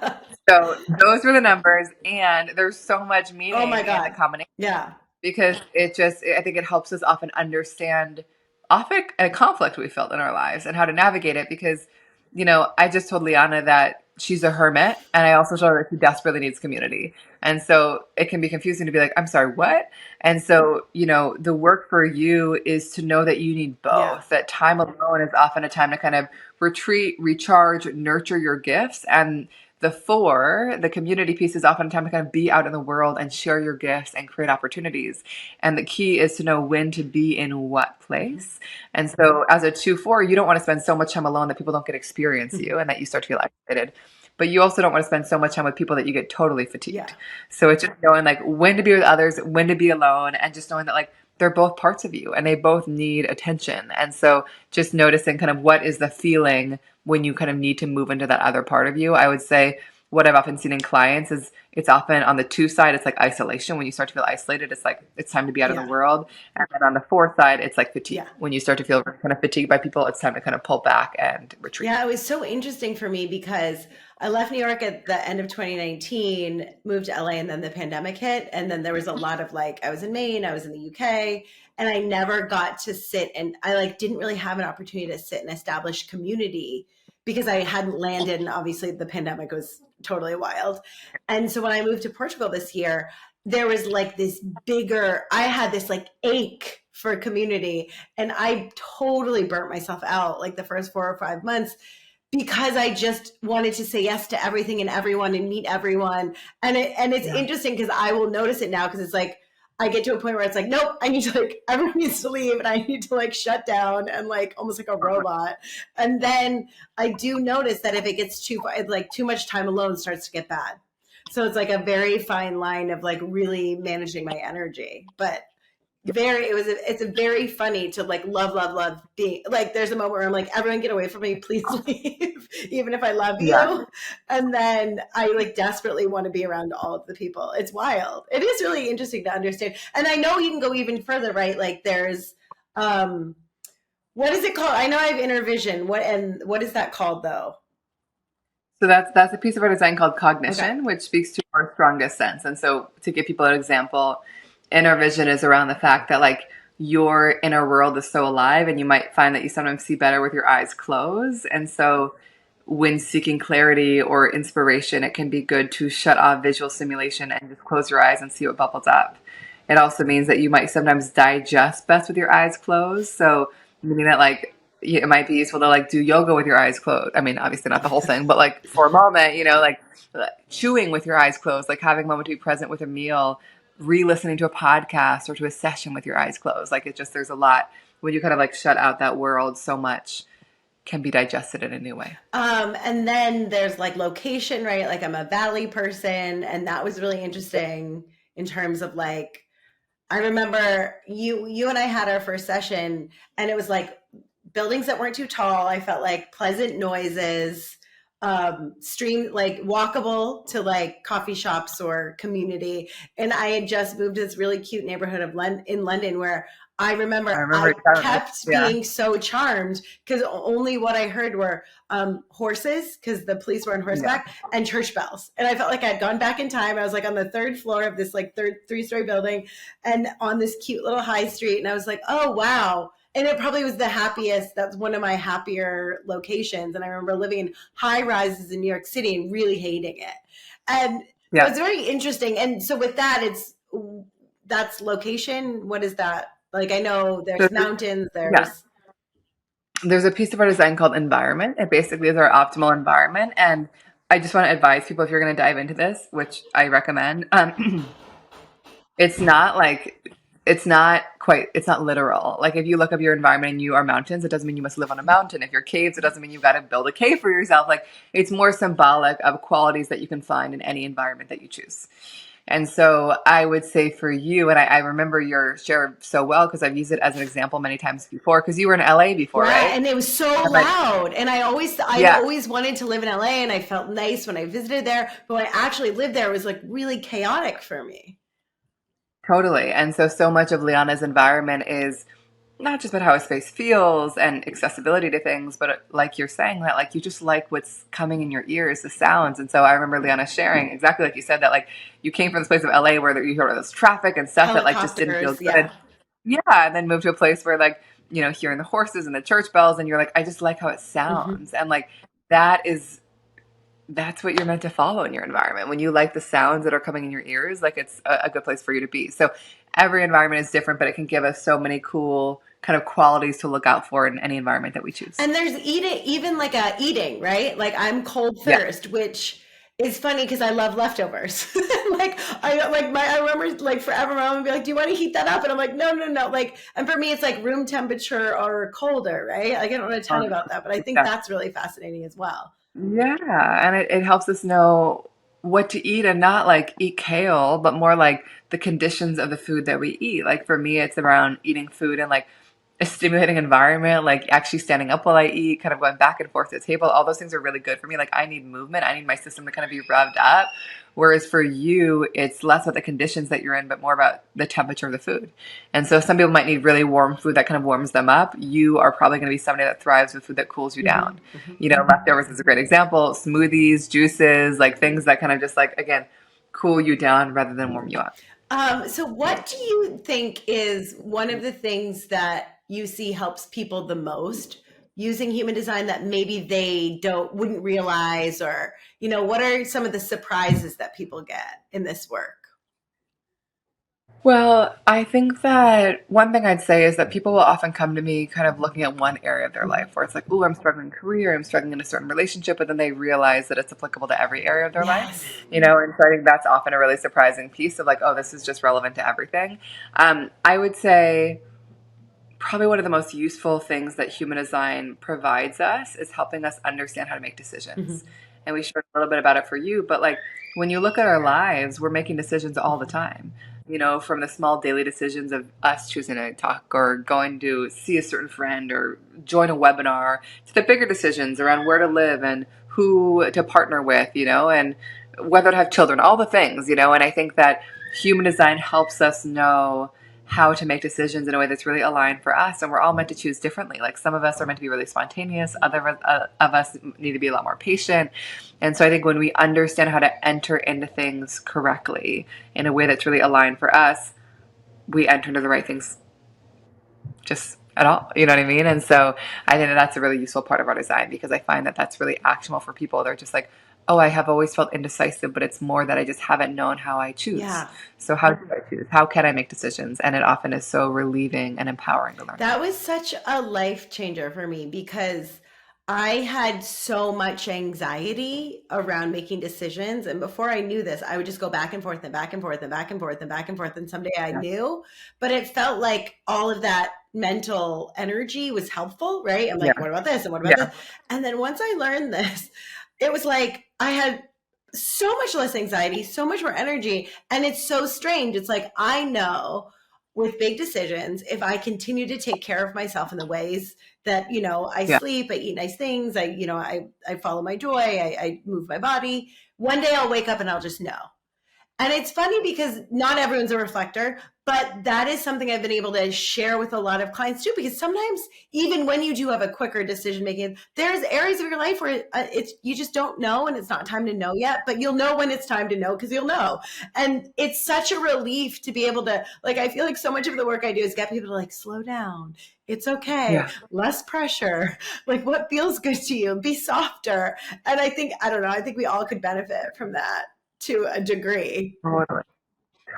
So those were the numbers, and there's so much Oh my meaning in the god, combination yeah. because it just, I think it helps us often understand often a conflict we felt in our lives and how to navigate it. Because, you know, I just told Liana that she's a hermit, and I also show her that she desperately needs community. And so it can be confusing to be like, I'm sorry, what? And so, the work for you is to know that you need Yeah. both, that time alone is often a time to kind of retreat, recharge, nurture your gifts. And the community piece is often a time to kind of be out in the world and share your gifts and create opportunities. And the key is to know when to be in what place. And so as a 2/4, you don't want to spend so much time alone that people don't get to experience you and that you start to feel isolated. But you also don't want to spend so much time with people that you get totally Yeah. fatigued. So it's just knowing like when to be with others, when to be alone, and just knowing that like they're both parts of you and they both need attention. And so just noticing kind of what is the feeling when you kind of need to move into that other part of you. I would say what I've often seen in clients is it's often on the 2 side, it's like isolation. When you start to feel isolated, it's like it's time to be out in the Yeah. world. And then on the 4 side, it's like fatigue. Yeah. When you start to feel kind of fatigued by people, it's time to kind of pull back and retreat. Yeah, it was so interesting for me because I left New York at the end of 2019, moved to LA, and then the pandemic hit. And then there was a lot of like, I was in Maine, I was in the UK, and I never got to sit, and I like didn't really have an opportunity to sit and establish community because I hadn't landed. And obviously the pandemic was totally wild. And so when I moved to Portugal this year, there was like this bigger, I had this like ache for community, and I totally burnt myself out like the first 4 or 5 months because I just wanted to say yes to everything and everyone and meet everyone. And it's interesting because I will notice it now because it's like I get to a point where it's like, nope, I need to like everyone needs to leave and I need to like shut down and like almost like a robot. And then I do notice that if it gets like too much time alone starts to get bad. So it's like a very fine line of like really managing my energy. But it's a very funny to like love being like there's a moment where I'm like, everyone get away from me, please leave, even if I love Yeah. you. And then I like desperately want to be around all of the people. It's wild. It is really interesting to understand. And I know you can go even further, right? Like there's what is it called? I know I have inner vision. What is that called though? So that's a piece of our design called Okay. cognition, which speaks to our strongest sense. And so to give people an example, inner vision is around the fact that like your inner world is so alive, and you might find that you sometimes see better with your eyes closed. And so when seeking clarity or inspiration, it can be good to shut off visual stimulation and just close your eyes and see what bubbles up. It also means that you might sometimes digest best with your eyes closed. So meaning that like it might be useful to like do yoga with your eyes closed. I mean, obviously not the whole thing, but like for a moment, like chewing with your eyes closed, like having a moment to be present with a meal, re-listening to a podcast or to a session with your eyes closed. Like there's a lot when you kind of like shut out that world, so much can be digested in a new way. And then there's like location, right? Like I'm a valley person, and that was really interesting in terms of like I remember you and I had our first session, and it was like buildings that weren't too tall. I felt like pleasant noises, stream like walkable to like coffee shops or community. And I had just moved to this really cute neighborhood in London where I I remember remember I you telling me. kept Yeah. being so charmed because only what I heard were horses because the police were on Yeah. horseback and church bells. And I felt like I'd gone back in time. I was like on the third floor of this like three-story building and on this cute little high street. And I was like, oh, wow. And it probably was the happiest. That's one of my happier locations. And I remember living in high rises in New York City and really hating it. And so Yeah. it's very interesting. And so with that, that's location. What is that? Like, I know So there's mountains, yeah. there's There's a piece of our design called environment. It basically is our optimal environment. And I just want to advise people if you're going to dive into this, which I recommend, it's not like it's not literal. Like if you look up your environment and you are mountains, it doesn't mean you must live on a mountain. If you're caves, it doesn't mean you've got to build a cave for yourself. Like it's more symbolic of qualities that you can find in any environment that you choose. And so I would say for you, and I remember your share so well because I've used it as an example many times before, because you were in LA before, yeah, right? and it was so And like, loud. And I've yeah, always wanted to live in LA, and I felt nice when I visited there. But when I actually lived there, it was like really chaotic for me. totally. And so much of Liana's environment is not just about how a space feels and accessibility to things, but like you're saying that like you just like what's coming in your ears, the sounds. And so I remember Liana sharing exactly like you said that like you came from this place of LA where you hear all this traffic and stuff that like just didn't feel Helicopters, good. yeah. Yeah, and then moved to a place where like hearing the horses and the church bells, and you're like, I just like how it Mm-hmm. sounds, and like that is that's what you're meant to follow in your environment. When you like the sounds that are coming in your ears, like it's a good place for you to be. So every environment is different, but it can give us so many cool kind of qualities to look out for in any environment that we choose. And there's eating, even like a eating, right? Like I'm cold Yeah. first, which is funny because I love leftovers. Like I remember like forever my mom would be like, "Do you want to heat that up?" And I'm like, "No, no, no." Like, and for me, it's like room temperature or colder, right? Like I don't know a ton Um, about that, but I think yeah. that's really fascinating as well. Yeah. And it helps us know what to eat and not like eat kale, but more like the conditions of the food that we eat. Like for me, it's around eating food and like a stimulating environment, like actually standing up while I eat, kind of going back and forth to the table. All those things are really good for me. Like I need movement. I need my system to kind of be revved up. Whereas for you, it's less about the conditions that you're in, but more about the temperature of the food. And so some people might need really warm food that kind of warms them up. You are probably going to be somebody that thrives with food that cools you Hmm. down. Hmm. You know, leftovers is a great example. Smoothies, juices, like things that kind of just like, again, cool you down rather than warm you up. So what do you think is one of the things that you see helps people the most using human design that maybe they wouldn't realize, or, what are some of the surprises that people get in this work? Well, I think that one thing I'd say is that people will often come to me kind of looking at one area of their Mhm. life where it's like, oh, I'm struggling in career, I'm struggling in a certain relationship, but then they realize that it's applicable to every area of their life, Yes. you know? And so I think that's often a really surprising piece of like, oh, this is just relevant to everything. I would say probably one of the most useful things that human design provides us is helping us understand how to make decisions. Mhm. And we shared a little bit about it for you, but like when you look at our lives, we're making decisions all the Mhm. time. You know, from the small daily decisions of us choosing to talk or going to see a certain friend or join a webinar to the bigger decisions around where to live and who to partner with, you know, and whether to have children, all the things, you know. And I think that human design helps us know how to make decisions in a way that's really aligned for us, and we're all meant to choose differently. Like some of us are meant to be really spontaneous, other of us need to be a lot more patient. And so I think when we understand how to enter into things correctly in a way that's really aligned for us, we enter into the right things just at all. You know what I mean? And so I think that that's a really useful part of our design, because I find that that's really actionable for people. They're just like, oh, I have always felt indecisive, but it's more that I just haven't known how I choose. Yeah. So how do I choose? How can I make decisions? And it often is so relieving and empowering to learn That that. was such a life changer for me because I had so much anxiety around making decisions. And before I knew this, I would just go back and forth and back and forth and back and forth and back and forth. And someday I Yeah. knew, but it felt like all of that mental energy was helpful, right? I'm Yeah. like, what about this? And what about Yeah. this? And then once I learned this, it was like I had so much less anxiety, so much more energy. And it's so strange. It's like, I know with big decisions, if I continue to take care of myself in the ways that, I Yeah. sleep, I eat nice things, I follow my joy, I move my body, one day I'll wake up and I'll just know. And it's funny because not everyone's a reflector, but that is something I've been able to share with a lot of clients too. Because sometimes, even when you do have a quicker decision making, there's areas of your life where it's you just don't know, and it's not time to know yet. But you'll know when it's time to know because you'll know. And it's such a relief to be able to, like, I feel like so much of the work I do is get people to like slow down. It's okay, Yeah. less pressure. Like, what feels good to you? Be softer. And I don't know. I think we all could benefit from that to a degree. Totally.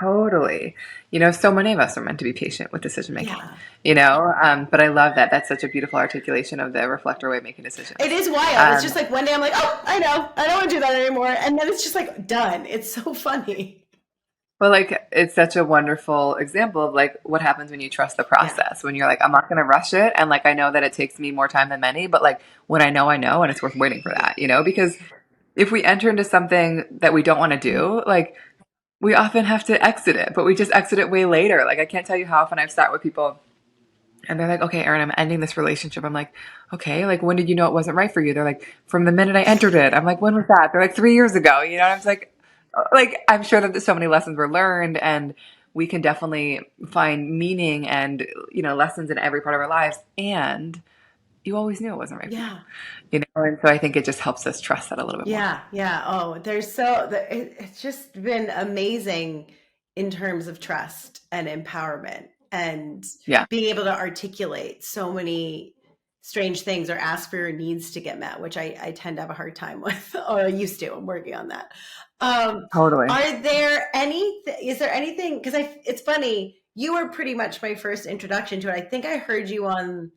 Totally. You know, so many of us are meant to be patient with decision making, Yeah. you know, but I love that. That's such a beautiful articulation of the reflector way of making It decisions. is wild. It's just Um, like one day I'm like, oh, I know. I don't want to do that anymore. And then it's just like done. It's so funny. But like, it's such a wonderful example of like what happens when you trust the Yeah. process, when you're like, I'm not going to rush it. And like, I know that it takes me more time than many, but like when I know, and it's worth waiting for that, you know, because if we enter into something that we don't want to do, like we often have to exit it, but we just exit it way later. Like, I can't tell you how often I've sat with people and they're like, okay, Erin, I'm ending this relationship. I'm like, okay, like when did you know it wasn't right for you? They're like, from the minute I entered it. I'm like, when was that? They're like 3 years ago, you know? And I was like, I'm sure that there's so many lessons were learned, and we can definitely find meaning and, you know, lessons in every part of our lives. And you always knew it wasn't right for Yeah. you know? And so I think it just helps us trust that a little bit more. Yeah. Yeah. Oh, it's just been amazing in terms of trust and empowerment and Yeah. being able to articulate so many strange things or ask for your needs to get met, which I tend to have a hard time with, or I used to. I'm working on that. Totally. Is there anything, because it's funny, you were pretty much my first introduction to it. I think I heard you on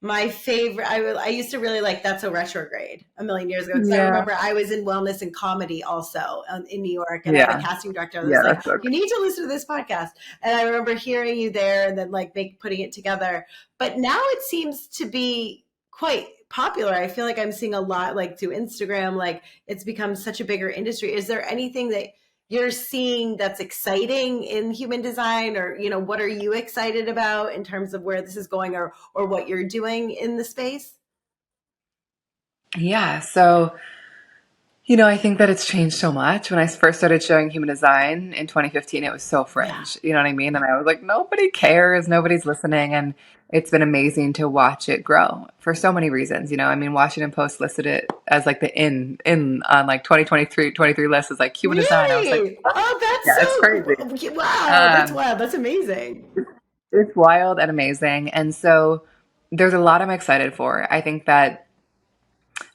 my favorite, I used to really like That's So Retrograde a million years ago. Because I Yeah. remember I was in wellness and comedy also in New York, and I had a Yeah. casting director that was Yeah. like, That's so you need to listen to this podcast. And I remember hearing you there and then like putting it together. But now it seems to be quite popular. I feel like I'm seeing a lot like through Instagram, like it's become such a bigger industry. Is there anything that you're seeing that's exciting in human design, or what are you excited about in terms of where this is going, or what you're doing in the space? Yeah. So, I think that it's changed so much. When I first started showing human design in 2015, it was so Yeah. fringe. You know what I mean? And I was like, nobody cares, nobody's listening. And it's been amazing to watch it grow for so many reasons. I mean, Washington Post listed it as like the in on like 2023 list is like human design. I was like, Really? what? Oh, Yeah, it's crazy. that's so wow. That's Um, wild. That's amazing. it's wild and amazing. And so there's a lot I'm excited for. I think that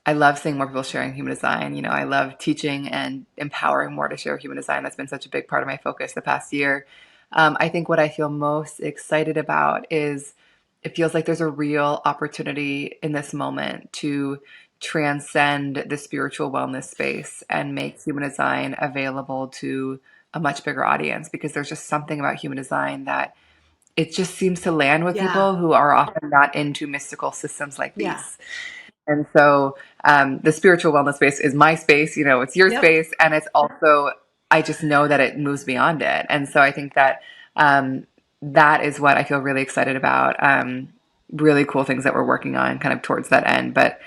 I love seeing more people sharing human design. I love teaching and empowering more to share human design. That's been such a big part of my focus the past year. I think what I feel most excited about is it feels like there's a real opportunity in this moment to transcend the spiritual wellness space and make human design available to a much bigger audience, because there's just something about human design that it just seems to land with Yeah. people who are often not into mystical systems like Yeah. these. And so the spiritual wellness space is my space, it's your Yep. space. And it's also, I just know that it moves beyond it. And so I think that that is what I feel really excited about. Really cool things that we're working on kind of towards that end. But,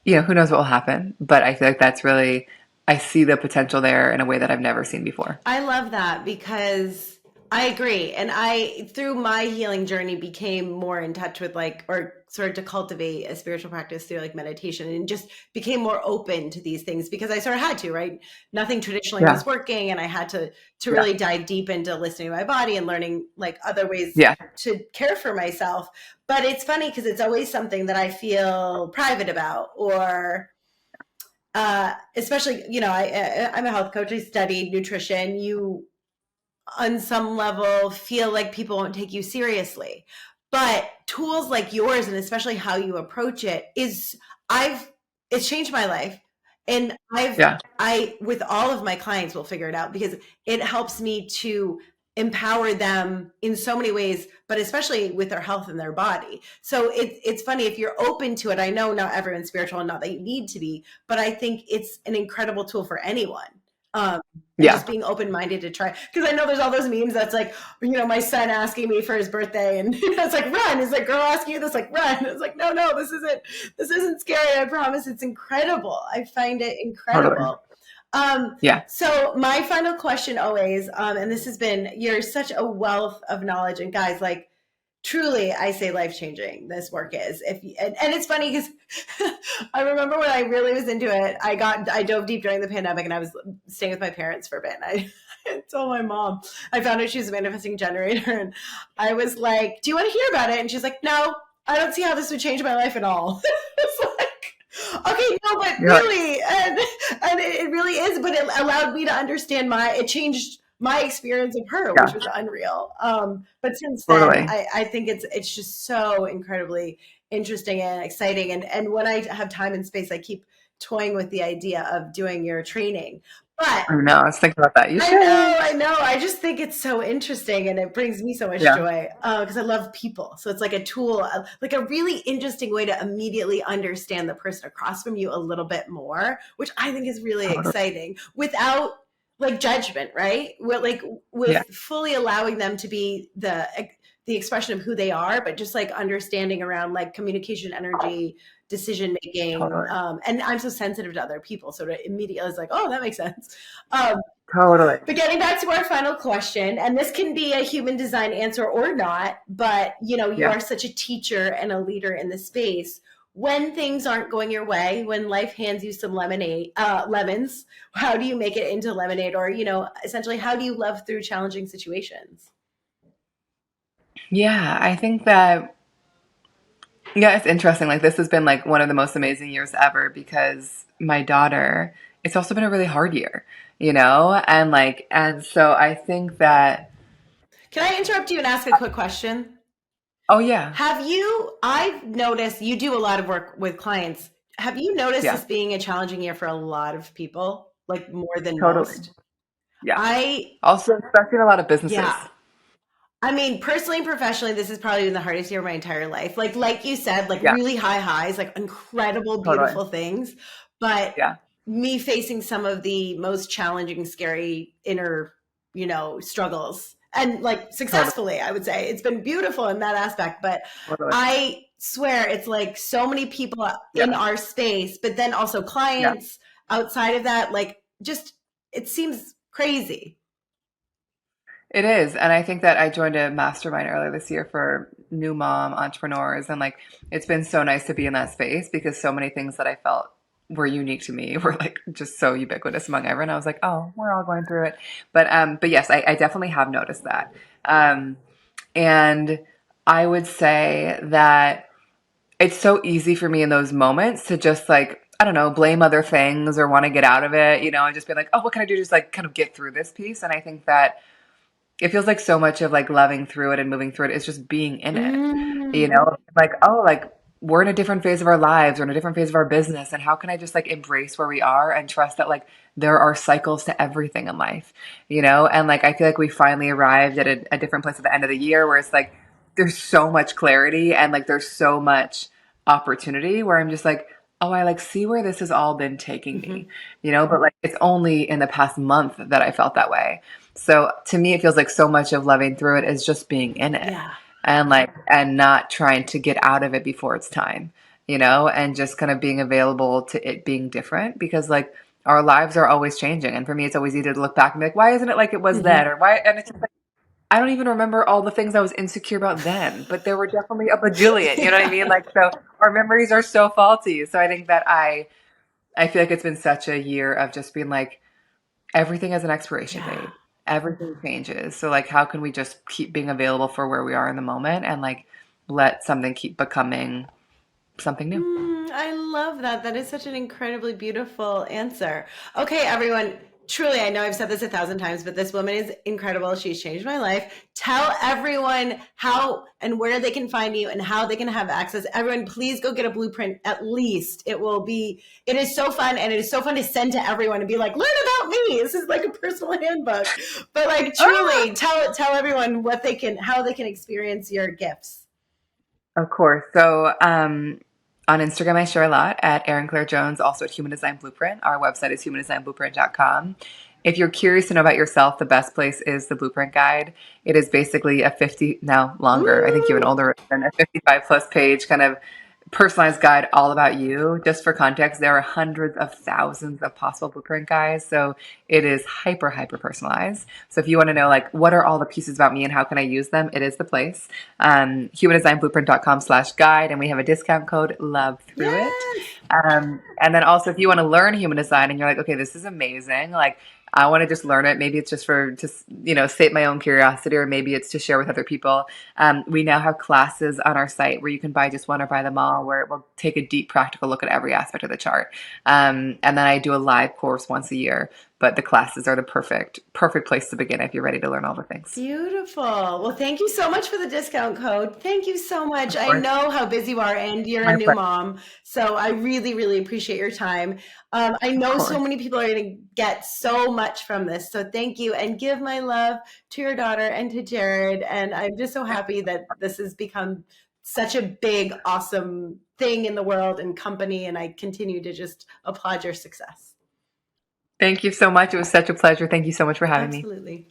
who knows what will happen. But I feel like that's really, I see the potential there in a way that I've never seen before. I love that because I agree. And I, through my healing journey, became more in touch with or started to cultivate a spiritual practice through like meditation, and just became more open to these things because I sort of had to, right? Nothing traditionally Yeah. was working. And I had to Yeah. really dive deep into listening to my body and learning like other ways Yeah. to care for myself. But it's funny because it's always something that I feel private about, or especially, I'm a health coach. I studied nutrition. You, on some level, feel like people won't take you seriously. But tools like yours, and especially how you approach it, it's changed my life. And Yeah. I, with all of my clients, will figure it out because it helps me to empower them in so many ways, but especially with their health and their body. So it's funny if you're open to it. I know not everyone's spiritual, and not that you need to be, but I think it's an incredible tool for anyone. And Yeah. just being open-minded to try, because I know there's all those memes that's like, my son asking me for his birthday, and it's like, run. It's like, girl asking you this, like, run. It's like, no, this isn't scary. I promise. It's incredible. I find it Totally. incredible. Yeah. So my final question always, and this has been, you're such a wealth of knowledge, and guys, like, truly, I say life-changing this work is. And it's funny because I remember when I really was into it, I dove deep during the pandemic, and I was staying with my parents for a bit. And I told my mom, I found out she was a manifesting generator, and I was like, do you want to hear about it? And she's like, no, I don't see how this would change my life at all. It's like, okay, no, but You're like, really, and it really is, but it allowed me to understand it changed my experience of her, which yeah, was unreal. But since then, totally. I think it's just so incredibly interesting and exciting. And when I have time and space, I keep toying with the idea of doing your training. But I know. I was thinking about that. You I know, should. I know. I just think it's so interesting, and it brings me so much Yeah. joy because I love people. So it's like a tool, like a really interesting way to immediately understand the person across from you a little bit more, which I think is really Totally. exciting without like judgment, right? With Yeah. fully allowing them to be the expression of who they are, but just like understanding around like communication, energy, decision making. Totally. And I'm so sensitive to other people, so to immediately, I was like, oh, that makes sense. Um, Totally. but getting back to our final question, and this can be a human design answer or not, but you Yeah. are such a teacher and a leader in the space. When things aren't going your way, when life hands you some lemons, how do you make it into lemonade? Or, essentially, how do you love through challenging situations? Yeah. I think that Yeah, it's interesting. Like this has been like one of the most amazing years ever because my daughter, it's also been a really hard year, And and so I think that, Can I interrupt you and ask a quick question? oh yeah, I've noticed you do a lot of work with clients. Have you noticed yeah, this being a challenging year for a lot of people, like more than totally. most? Yeah. I, Also, especially in a lot of businesses. yeah. I mean, personally and professionally, this has probably been the hardest year of my entire life. Like you said, like Yeah, really high highs, like incredible, totally. beautiful things. But Yeah, me facing some of the most challenging, scary inner, struggles. And like totally. successfully, I would say it's been beautiful in that aspect. But Totally. I swear it's like so many people in Yeah, our space, but then also yeah. clients outside of that, like just it seems crazy. It is. And I think that I joined a mastermind earlier this year for new mom entrepreneurs. And like, it's been so nice to be in that space because so many things that I felt were unique to me were like just so ubiquitous among everyone. I was like, oh, we're all going through it. But yes, I definitely have noticed that. And I would say that it's so easy for me in those moments to just like, I don't know, blame other things or want to get out of it, and just be like, oh, what can I do to just like kind of get through this piece? And I think that it feels like so much of like loving through it and moving through it is just being in it, Mm. like, oh, like we're in a different phase of our lives, we're in a different phase of our business. And how can I just like embrace where we are and trust that like there are cycles to everything in life, And like, I feel like we finally arrived at a different place at the end of the year where it's like, there's so much clarity and like there's so much opportunity where I'm just like, oh, I like see where this has all been taking me, Hmm. but like it's only in the past month that I felt that way. So to me, it feels like so much of loving through it is just being in it Yeah. and like, and not trying to get out of it before it's time, and just kind of being available to it being different because like our lives are always changing. And for me, it's always easy to look back and be like, why isn't it like it was then? Hmm. Or why? And it's just like, I don't even remember all the things I was insecure about then, but there were definitely a bajillion, you know what I mean? Yeah. Like, so our memories are so faulty. So I think that I feel like it's been such a year of just being like, everything has an expiration Yeah. date. Everything changes. So like how can we just keep being available for where we are in the moment and like let something keep becoming something new? I love that. That is such an incredibly beautiful answer. Okay, everyone. Truly, I know I've said this 1,000 times, but this woman is incredible. She's changed my life. Tell everyone how and where they can find you and how they can have access. Everyone, please go get a blueprint at least. It is so fun. And it is so fun to send to everyone and be like, learn about me. This is like a personal handbook. But like, Ah! truly, tell everyone how they can experience your gifts. Of course. So on Instagram, I share a lot at Erin Claire Jones, also at Human Design Blueprint. Our website is humandesignblueprint.com. If you're curious to know about yourself, the best place is the Blueprint Guide. It is basically a 50, now longer, I think you have an Ooh. older than a 55 plus page kind of personalized guide all about you. Just for context, there are hundreds of thousands of possible blueprint guides. So it is hyper personalized. So if you want to know like what are all the pieces about me and how can I use them, it is the place. Humandesignblueprint.com/guide. And we have a discount code, love through it. Yes. And then also if you want to learn human design and you're like, okay, this is amazing. Like I want to just learn it. Maybe it's just for just, sate my own curiosity, or maybe it's to share with other people. We now have classes on our site where you can buy just one or buy them all, where it will take a deep practical look at every aspect of the chart. And then I do a live course once a year, but the classes are the perfect place to begin if you're ready to learn all the things. Beautiful. Well, thank you so much for the discount code. Thank you so much. Of I course. know how busy you are and you're a My new pleasure. mom. So I really, really appreciate your time. I Of know so course. many people are going to get so much from this. So thank you. And give my love to your daughter and to Jared. And I'm just so happy that this has become such a big, awesome thing in the world and company. And I continue to just applaud your success. Thank you so much. It was such a pleasure. Thank you so much for having me. Absolutely.